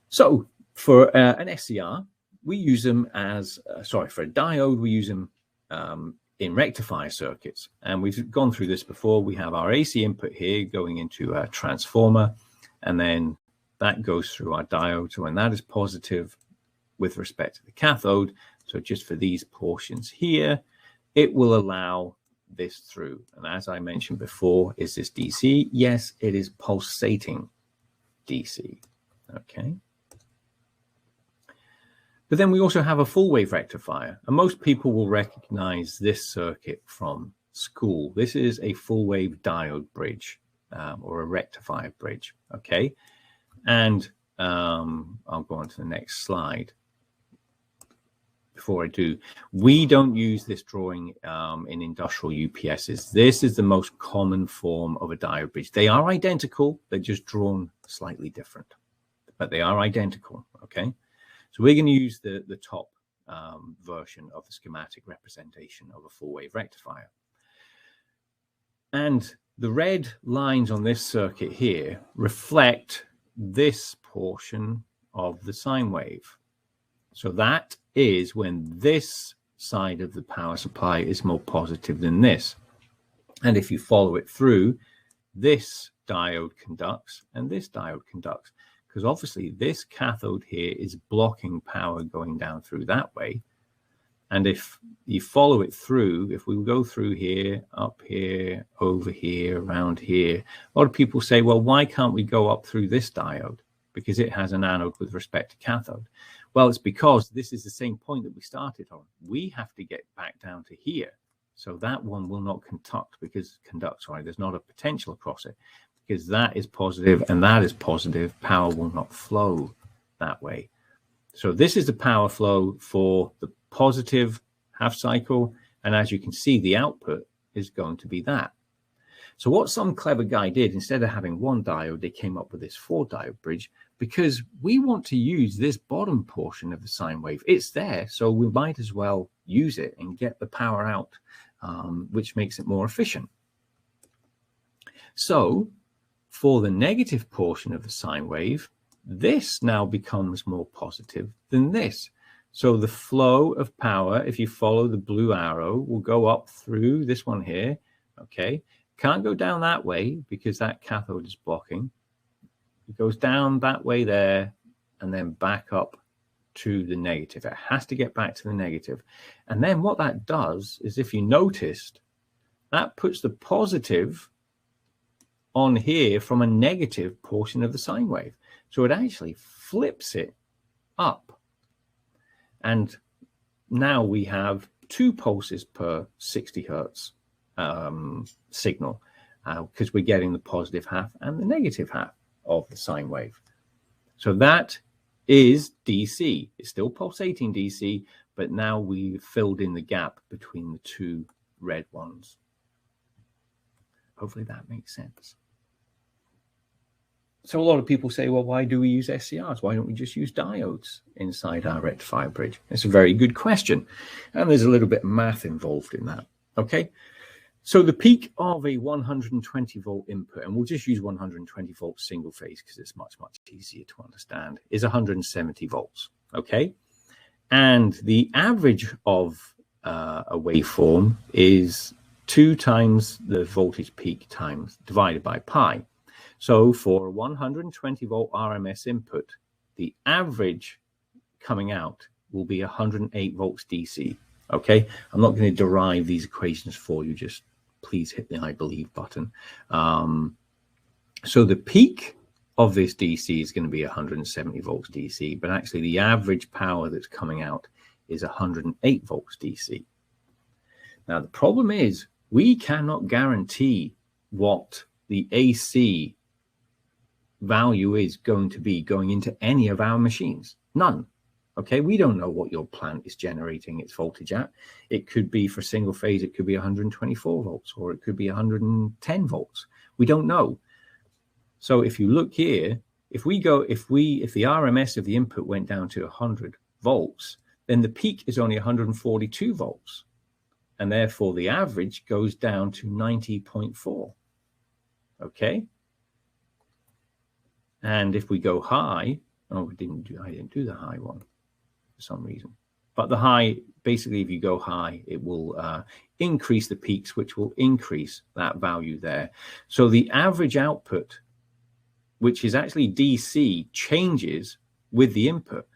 Speaker 1: So for an SCR, we use them as, for a diode, we use them in rectifier circuits. And we've gone through this before. We have our AC input here going into a transformer, and then that goes through our diode. So when that is positive with respect to the cathode, so just for these portions here, it will allow this through. And as I mentioned before, is this DC? Yes, it is pulsating DC. Okay. But then we also have a full wave rectifier, and most people will recognize this circuit from school. This is a full wave diode bridge or a rectifier bridge. Okay. And I'll go on to the next slide. Before I do, we don't use this drawing in industrial UPSs. This is the most common form of a diode bridge. They are identical, they're just drawn slightly different, but they are identical. Okay, so we're going to use the top version of the schematic representation of a full wave rectifier. And the red lines on this circuit here reflect this portion of the sine wave. So that is when this side of the power supply is more positive than this. And if you follow it through, this diode conducts and this diode conducts, because obviously this cathode here is blocking power going down through that way. And if you follow it through, if we go through here, up here, over here, around here, a lot of people say, well, why can't we go up through this diode? Because it has an anode with respect to cathode. Well, it's because this is the same point that we started on. We have to get back down to here. So that one will not conduct because there's not a potential across it, because that is positive and that is positive. Power will not flow that way. So this is the power flow for the positive half cycle. And as you can see, the output is going to be that. So what some clever guy did, instead of having one diode, they came up with this 4 diode bridge, because we want to use this bottom portion of the sine wave. It's there, so we might as well use it and get the power out, which makes it more efficient. So for the negative portion of the sine wave, this now becomes more positive than this. So the flow of power, if you follow the blue arrow, will go up through this one here. Okay, can't go down that way because that cathode is blocking. It goes down that way there and then back up to the negative. It has to get back to the negative. And then what that does is, if you noticed, that puts the positive on here from a negative portion of the sine wave. So it actually flips it up. And now we have 2 pulses per 60 hertz signal, because we're getting the positive half and the negative half of the sine wave. So that is DC. It's still pulsating DC, but now we've filled in the gap between the 2 red ones. Hopefully that makes sense. So a lot of people say, well, why do we use SCRs? Why don't we just use diodes inside our rectifier bridge? It's a very good question. And there's a little bit of math involved in that. Okay. So the peak of a 120 volt input, and we'll just use 120 volt single phase because it's much, much easier to understand, is 170 volts. Okay. And the average of a waveform is 2 times the voltage peak times divided by pi. So for a 120 volt RMS input, the average coming out will be 108 volts DC. Okay, I'm not going to derive these equations for you, just please hit the I believe button. So the peak of this DC is going to be 170 volts DC, but actually the average power that's coming out is 108 volts DC. Now the problem is we cannot guarantee what the AC value is going to be going into any of our machines. None. Okay, we don't know what your plant is generating its voltage at. It could be, for single phase, it could be 124 volts, or it could be 110 volts. We don't know. So if you look here, if the RMS of the input went down to 100 volts, then the peak is only 142 volts. And therefore the average goes down to 90.4. Okay. And if we go high, I didn't do the high one. for some reason. But the high, basically, if you go high, it will increase the peaks, which will increase that value there. So the average output, which is actually DC, changes with the input.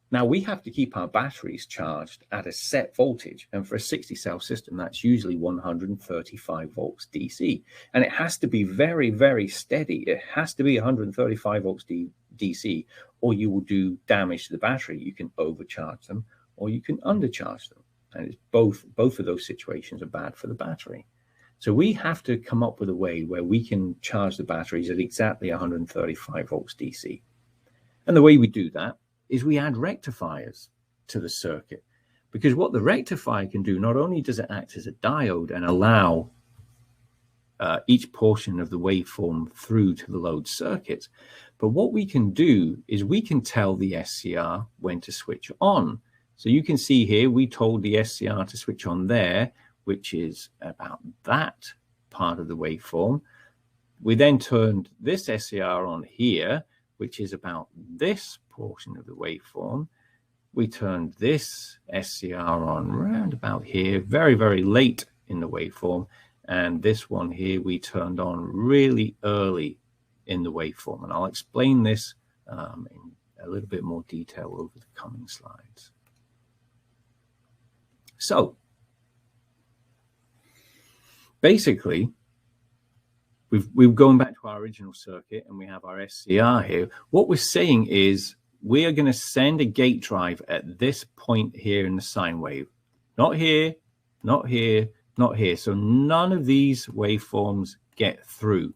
Speaker 1: Now, we have to keep our batteries charged at a set voltage. And for a 60-cell system, that's usually 135 volts DC. And it has to be very, very steady. It has to be 135 volts DC, or you will do damage to the battery. You can overcharge them, or you can undercharge them. And it's both of those situations are bad for the battery. So we have to come up with a way where we can charge the batteries at exactly 135 volts DC. And the way we do that is we add rectifiers to the circuit, because what the rectifier can do, not only does it act as a diode and allow each portion of the waveform through to the load circuit, but what we can do is we can tell the SCR when to switch on. So you can see here, we told the SCR to switch on there, which is about that part of the waveform. We then turned this SCR on here, which is about this portion of the waveform. We turned this SCR on round about here, very, very late in the waveform. And this one here, we turned on really early in the waveform. And I'll explain this in a little bit more detail over the coming slides. So basically, we've gone back to our original circuit and we have our SCR here. What we're saying is we are going to send a gate drive at this point here in the sine wave. Not here, not here, not here. So none of these waveforms get through.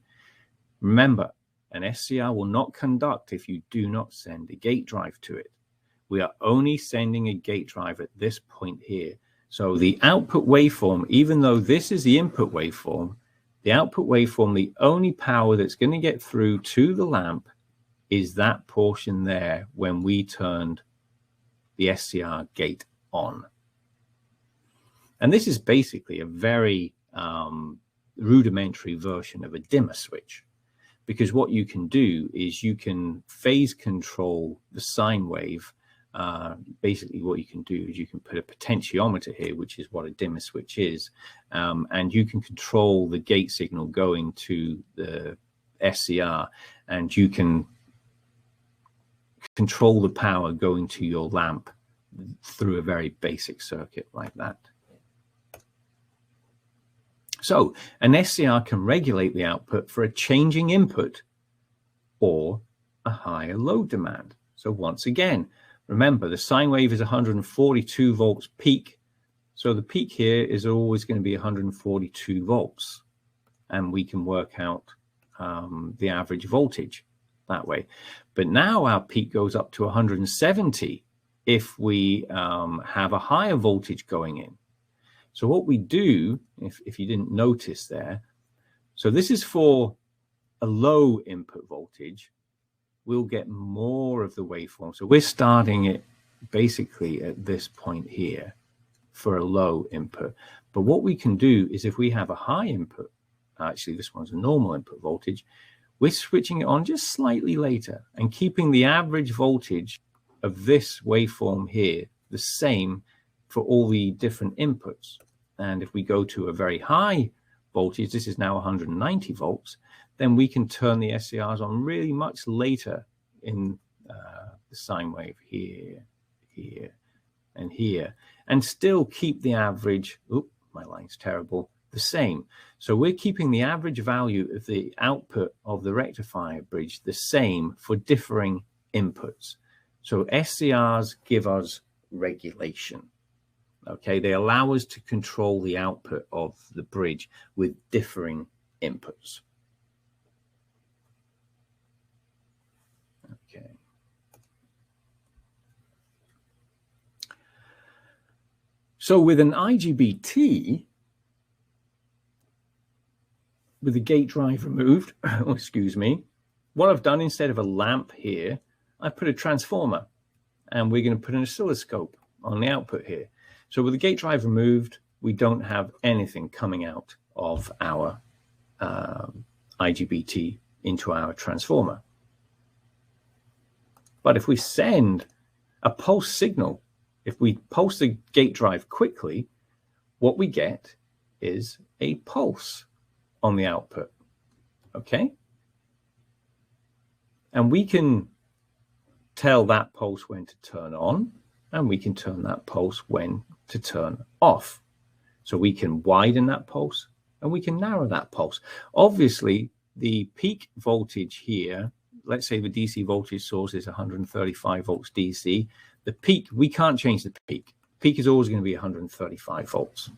Speaker 1: Remember, an SCR will not conduct if you do not send a gate drive to it. We are only sending a gate drive at this point here. So the output waveform, even though this is the input waveform, the output waveform, the only power that's going to get through to the lamp is that portion there when we turned the SCR gate on. And this is basically a very rudimentary version of a dimmer switch, because what you can do is you can phase control the sine wave. Basically what you can do is you can put a potentiometer here, which is what a dimmer switch is, and you can control the gate signal going to the SCR, and you can control the power going to your lamp through a very basic circuit like that. So an SCR can regulate the output for a changing input or a higher load demand. So once again, remember, the sine wave is 142 volts peak. So the peak here is always going to be 142 volts. And we can work out the average voltage that way. But now our peak goes up to 170 if we have a higher voltage going in. So what we do, if you didn't notice there, so this is for a low input voltage. We'll get more of the waveform. So we're starting it basically at this point here for a low input. But what we can do is if we have a high input, actually this one's a normal input voltage, we're switching it on just slightly later and keeping the average voltage of this waveform here the same for all the different inputs. And if we go to a very high voltage, this is now 190 volts, then we can turn the SCRs on really much later in the sine wave here, here, and here, and still keep the average, oop, my line's terrible, the same. So we're keeping the average value of the output of the rectifier bridge the same for differing inputs. So SCRs give us regulation. Okay, they allow us to control the output of the bridge with differing inputs. Okay. So with an IGBT, with the gate drive removed, oh, excuse me, what I've done instead of a lamp here, I put a transformer, and we're going to put an oscilloscope on the output here. So with the gate drive removed, we don't have anything coming out of our IGBT into our transformer. But if we send A pulse signal, if we pulse the gate drive quickly, what we get is a pulse on the output, okay? And we can tell that pulse when to turn on, and we can turn that pulse when to turn off. So we can widen that pulse and we can narrow that pulse. Obviously, the peak voltage here, let's say the DC voltage source is 135 volts DC. The peak, we can't change the peak. Peak is always going to be 135 volts,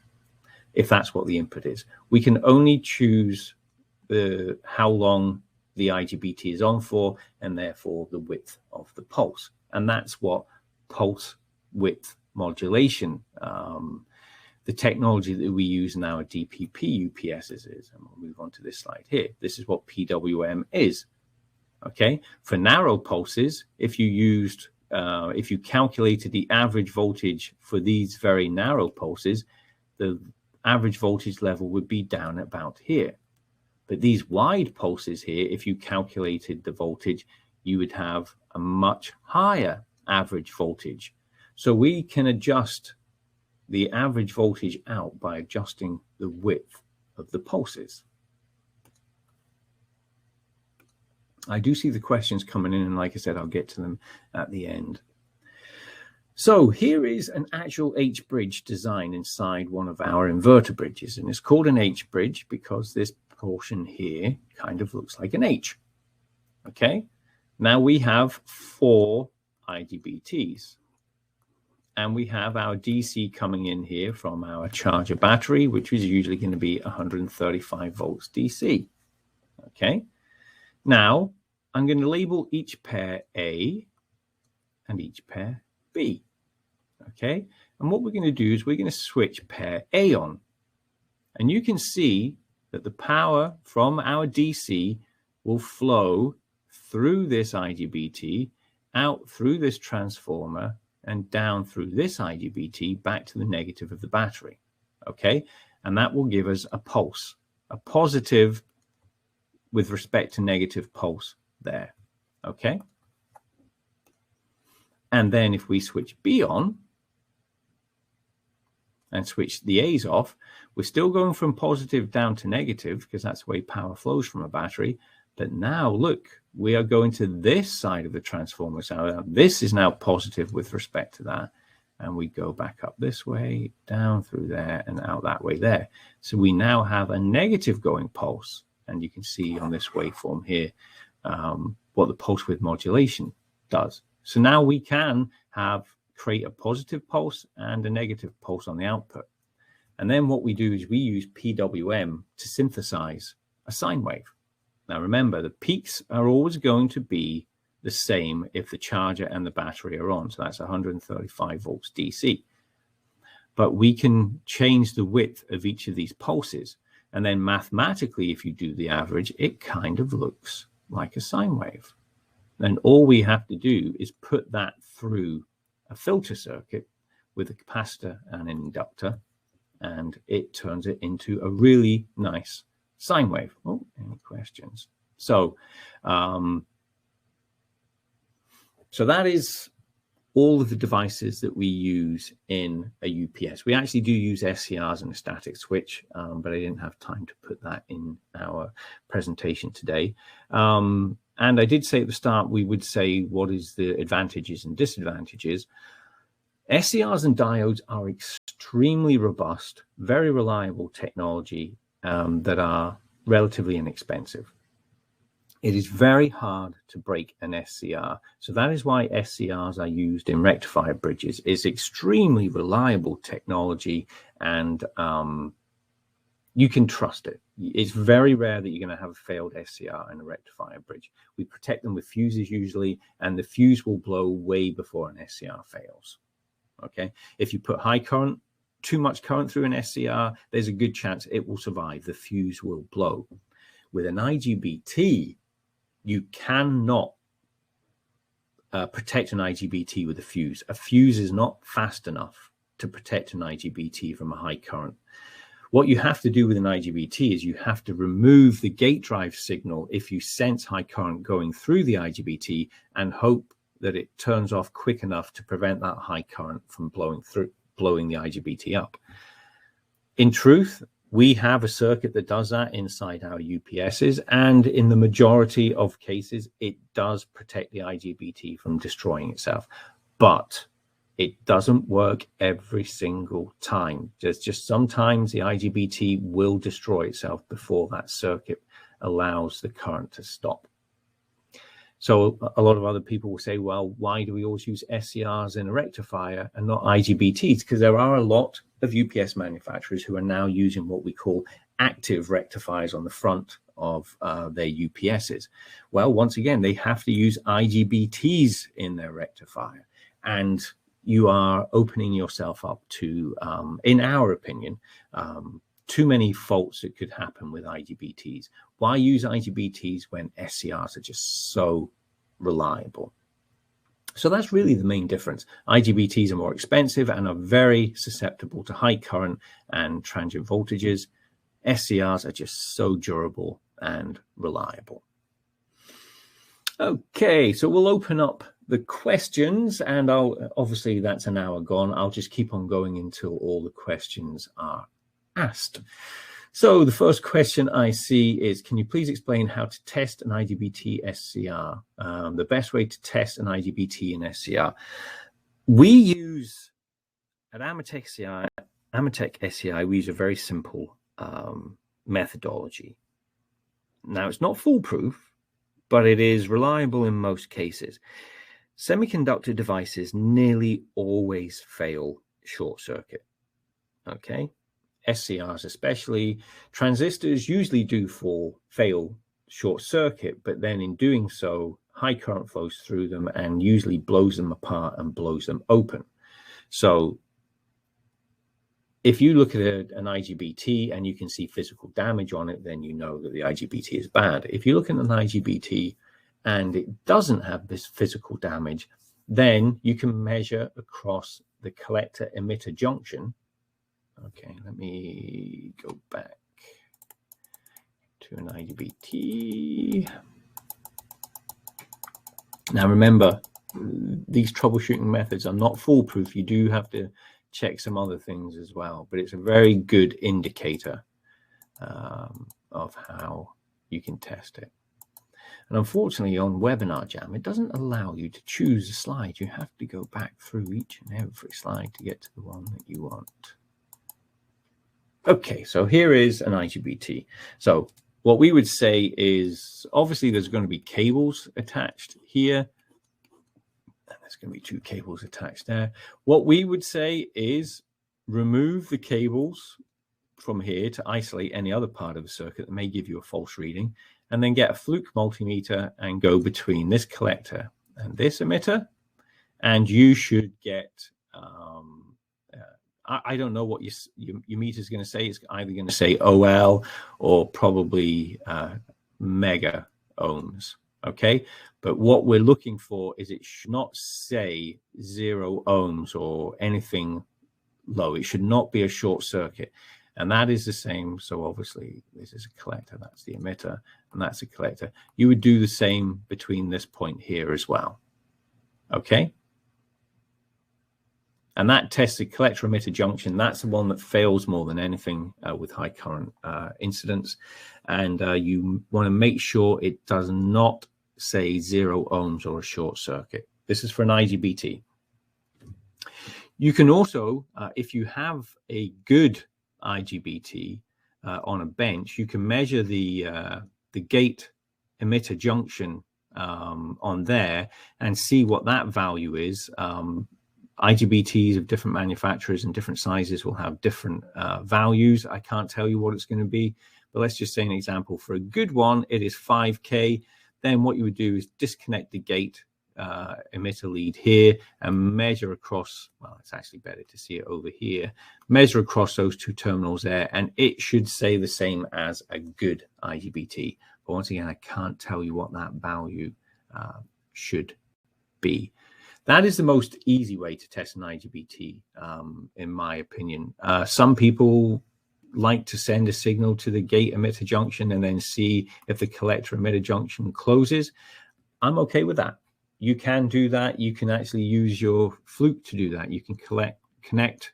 Speaker 1: if that's what the input is. We can only choose how long the IGBT is on for, and therefore the width of the pulse. And that's what pulse width modulation, the technology that we use now at DPP UPSs is. And we'll move on to this slide here. This is what PWM is. Okay, for narrow pulses, if you calculated the average voltage for these very narrow pulses, the average voltage level would be down about here. But these wide pulses here, if you calculated the voltage, you would have a much higher average voltage. So we can adjust the average voltage out by adjusting the width of the pulses. I do see the questions coming in, and like I said, I'll get to them at the end. So here is an actual H-bridge design inside one of our inverter bridges, and it's called an H-bridge because this portion here kind of looks like an H. Okay, now we have 4 IGBTs, and we have our DC coming in here from our charger battery, which is usually going to be 135 volts DC. Okay, now I'm going to label each pair A and each pair B. Okay, and what we're going to do is we're going to switch pair A on, and you can see that the power from our DC will flow through this IGBT, out through this transformer, and down through this IGBT back to the negative of the battery. Okay, and that will give us a pulse, a positive with respect to negative pulse there. Okay, and then if we switch B on and switch the A's off, we're still going from positive down to negative because that's the way power flows from a battery. But now look, we are going to this side of the transformer. So this is now positive with respect to that. And we go back up this way, down through there, and out that way there. So we now have a negative going pulse. And you can see on this waveform here what the pulse width modulation does. So now we can create a positive pulse and a negative pulse on the output. And then what we do is we use PWM to synthesize a sine wave. Now remember, the peaks are always going to be the same if the charger and the battery are on. So that's 135 volts DC. But we can change the width of each of these pulses. And then mathematically, if you do the average, it kind of looks like a sine wave. Then all we have to do is put that through a filter circuit with a capacitor and an inductor, and it turns it into a really nice sine wave. Oh, any questions? So, so that is all of the devices that we use in a UPS. We actually do use SCRs and a static switch, but I didn't have time to put that in our presentation today. And I did say at the start, we would say what is the advantages and disadvantages. SCRs and diodes are extremely robust, very reliable technology that are relatively inexpensive. It is very hard to break an SCR. So that is why SCRs are used in rectifier bridges. It's extremely reliable technology, and you can trust it. It's very rare that you're going to have a failed SCR in a rectifier bridge. We protect them with fuses usually, and the fuse will blow way before an SCR fails. Okay, if you put high current, too much current through an SCR, there's a good chance it will survive. The fuse will blow. With an IGBT, you cannot protect an IGBT with a fuse. A fuse is not fast enough to protect an IGBT from a high current. What you have to do with an IGBT is you have to remove the gate drive signal if you sense high current going through the IGBT, and hope that it turns off quick enough to prevent that high current from blowing the IGBT up. In truth, we have a circuit that does that inside our UPSs, and in the majority of cases, it does protect the IGBT from destroying itself. But it doesn't work every single time. There's just sometimes the IGBT will destroy itself before that circuit allows the current to stop. So a lot of other people will say, well, why do we always use SCRs in a rectifier and not IGBTs? Because there are a lot of UPS manufacturers who are now using what we call active rectifiers on the front of their UPSs. Well, once again, they have to use IGBTs in their rectifier. And you are opening yourself up to, in our opinion, too many faults that could happen with IGBTs. Why use IGBTs when SCRs are just so reliable? So that's really the main difference. IGBTs are more expensive and are very susceptible to high current and transient voltages. SCRs are just so durable and reliable. Okay, so we'll open up the questions, and obviously that's an hour gone. I'll just keep on going until all the questions are asked. So the first question I see is, can you please explain how to test an IGBT SCR? The best way to test an IGBT in SCR. We use, at AMETEK SCI, we use a very simple methodology. Now, it's not foolproof, but it is reliable in most cases. Semiconductor devices nearly always fail short circuit. Okay, SCRs especially. Transistors usually do fail short circuit, but then in doing so, high current flows through them and usually blows them apart and blows them open. So if you look at an IGBT and you can see physical damage on it, then you know that the IGBT is bad. If you look at an IGBT and it doesn't have this physical damage, then you can measure across the collector emitter junction. Okay, let me go back to an IGBT. Now remember, these troubleshooting methods are not foolproof. You do have to check some other things as well, but it's a very good indicator of how you can test it. And unfortunately on Webinar Jam, it doesn't allow you to choose a slide. You have to go back through each and every slide to get to the one that you want. Okay, so here is an IGBT. So what we would say is, obviously there's going to be cables attached here. And there's going to be two cables attached there. What we would say is remove the cables from here to isolate any other part of the circuit that may give you a false reading, and then get a fluke multimeter and go between this collector and this emitter, and you should get, I don't know what your meter is going to say. It's either going to say OL or probably mega ohms, okay? But what we're looking for is it should not say 0 ohms or anything low. It should not be a short circuit. And that is the same. So obviously this is a collector, that's the emitter, and that's a collector. You would do the same between this point here as well. Okay. And that tested collector emitter junction, that's the one that fails more than anything with high current incidents. And you want to make sure it does not say 0 ohms or a short circuit. This is for an IGBT. You can also, if you have a good IGBT on a bench, you can measure the gate emitter junction on there and see what that value is. IGBTs of different manufacturers and different sizes will have different values. I can't tell you what it's going to be, but let's just say an example. For a good one, it is 5K. Then what you would do is disconnect the gate emitter lead here and measure across, well, it's actually better to see it over here, measure across those two terminals there, and it should say the same as a good IGBT. But once again, I can't tell you what that value should be. That is the most easy way to test an IGBT, in my opinion. Some people like to send a signal to the gate emitter junction and then see if the collector emitter junction closes. I'm okay with that. you can do that. You can actually use your fluke to do that. You can connect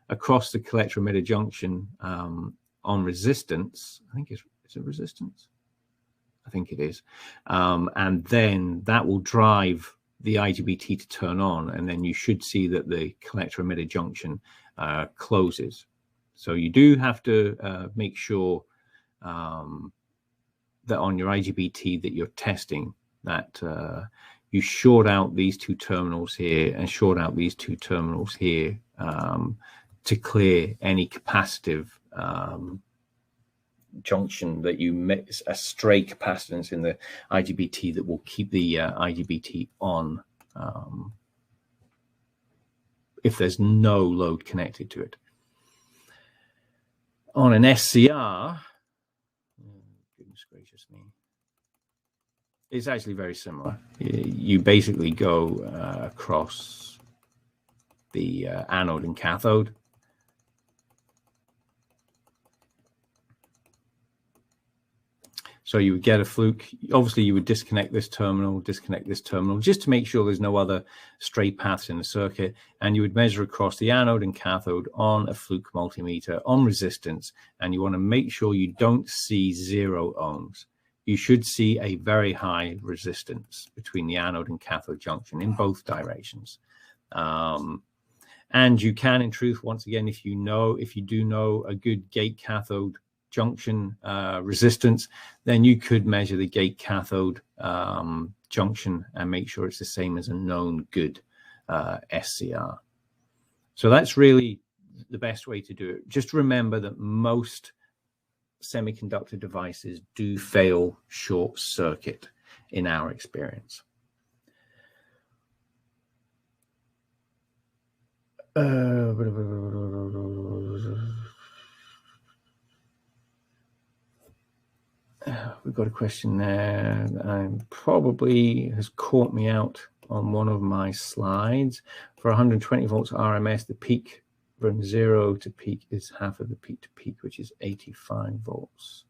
Speaker 1: across the collector emitter junction on resistance. I think is it resistance? I think it is. And then that will drive the IGBT to turn on, and then you should see that the collector emitter junction closes. So you do have to make sure that on your IGBT that you're testing that you short out these two terminals here and short out these two terminals here to clear any capacitive junction that you miss, a stray capacitance in the IGBT that will keep the IGBT on if there's no load connected to it. On an SCR, goodness gracious me, it's actually very similar. You basically go across the anode and cathode. So you would get a fluke. Obviously, you would disconnect this terminal, just to make sure there's no other stray paths in the circuit. And you would measure across the anode and cathode on a fluke multimeter on resistance. And you want to make sure you don't see 0 ohms. You should see a very high resistance between the anode and cathode junction in both directions. And you can, in truth, once again, if you do know a good gate cathode junction resistance, then you could measure the gate cathode junction and make sure it's the same as a known good SCR. So that's really the best way to do it. Just remember that most semiconductor devices do fail short circuit in our experience. We've got a question there that probably has caught me out on one of my slides. For 120 volts RMS, the peak from 0 to peak is half of the peak to peak, which is 85 volts.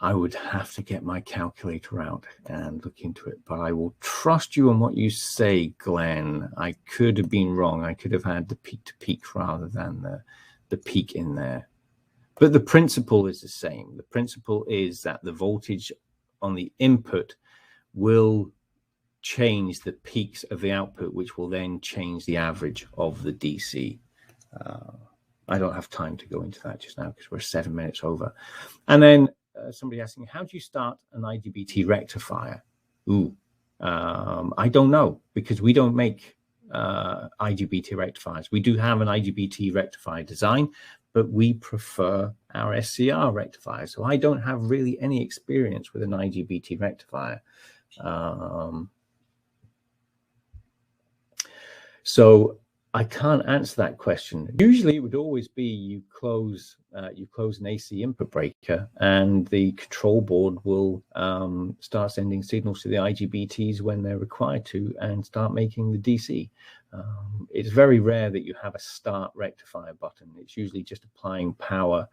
Speaker 1: I would have to get my calculator out and look into it, but I will trust you on what you say, Glenn. I could have been wrong. I could have had the peak to peak rather than the peak in there. But the principle is the same. The principle is that the voltage on the input will change the peaks of the output, which will then change the average of the DC. I don't have time to go into that just now because we're 7 minutes over. And then somebody asking, how do you start an IGBT rectifier? I don't know, because we don't make IGBT rectifiers. We do have an IGBT rectifier design, but we prefer our SCR rectifier. So I don't have really any experience with an IGBT rectifier. So I can't answer that question. Usually it would always be you close an AC input breaker and the control board will start sending signals to the IGBTs when they're required to and start making the DC. It's very rare that you have a start rectifier button. It's usually just applying power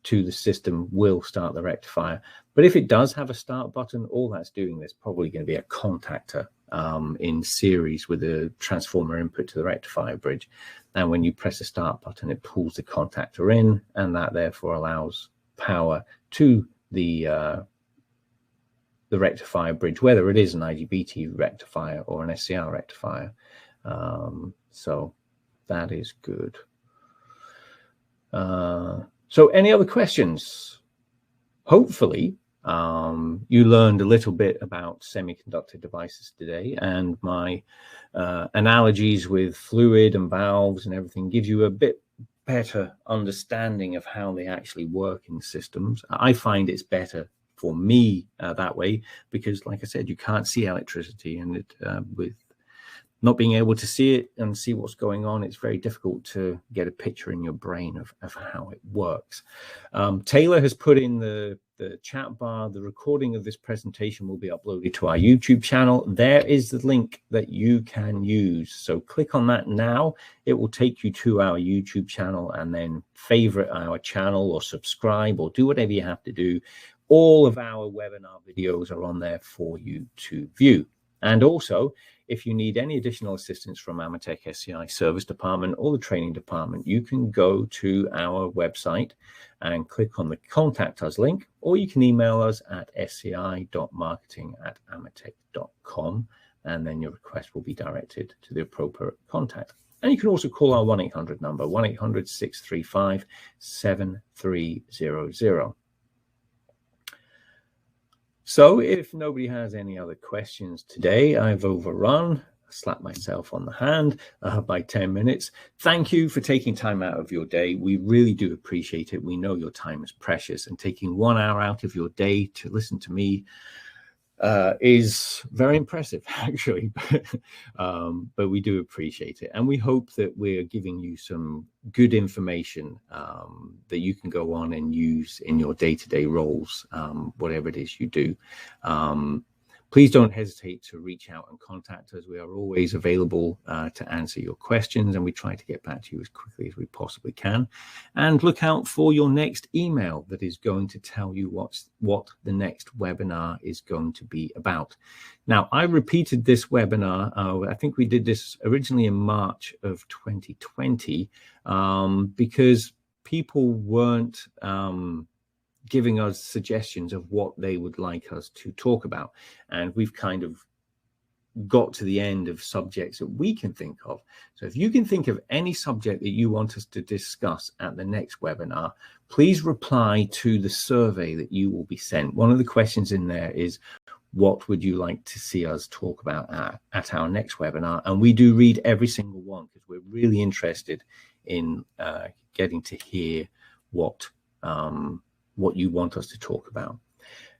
Speaker 1: to the system will start the rectifier. But if it does have a start button, all that's doing is probably going to be a contactor in series with a transformer input to the rectifier bridge. And when you press the start button, it pulls the contactor in, and that therefore allows power to the rectifier bridge, whether it is an IGBT rectifier or an SCR rectifier. So that is good. So any other questions? Hopefully, you learned a little bit about semiconductor devices today, and my analogies with fluid and valves and everything gives you a bit better understanding of how they actually work in systems. I find it's better for me that way, because like I said, you can't see electricity, and with not being able to see it and see what's going on, it's very difficult to get a picture in your brain of how it works. Taylor has put in the chat bar, the recording of this presentation will be uploaded to our YouTube channel. There is the link that you can use. So click on that now. It will take you to our YouTube channel, and then favorite our channel or subscribe or do whatever you have to do. All of our webinar videos are on there for you to view. And also, if you need any additional assistance from AMETEK SCI Service Department or the Training Department, you can go to our website and click on the Contact Us link, or you can email us at sci.marketing@ametek.com, and then your request will be directed to the appropriate contact. And you can also call our 1-800 number, 1-800-635-7300. So if nobody has any other questions today, I've overrun, slapped myself on the hand by 10 minutes. Thank you for taking time out of your day. We really do appreciate it. We know your time is precious, and taking 1 hour out of your day to listen to me is very impressive, actually. But we do appreciate it, and we hope that we're giving you some good information that you can go on and use in your day-to-day roles, whatever it is you do. Please don't hesitate to reach out and contact us. We are always available to answer your questions, and we try to get back to you as quickly as we possibly can. And look out for your next email that is going to tell you what the next webinar is going to be about. Now, I repeated this webinar. I think we did this originally in March of 2020 because people weren't giving us suggestions of what they would like us to talk about. And we've kind of got to the end of subjects that we can think of. So if you can think of any subject that you want us to discuss at the next webinar, please reply to the survey that you will be sent. One of the questions in there is, what would you like to see us talk about at our next webinar? And we do read every single one because we're really interested in getting to hear what you want us to talk about.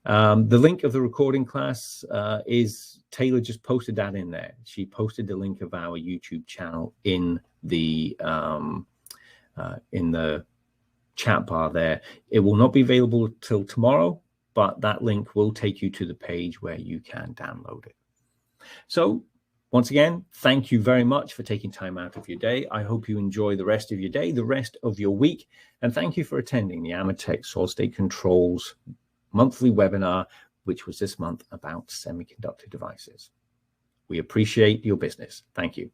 Speaker 1: The link of the recording class is, Taylor just posted that in there. She posted the link of our YouTube channel in the chat bar there. It will not be available till tomorrow, but that link will take you to the page where you can download it. So once again, thank you very much for taking time out of your day. I hope you enjoy the rest of your day, the rest of your week, and thank you for attending the AMETEK Solid-State Controls monthly webinar, which was this month about semiconductor devices. We appreciate your business. Thank you.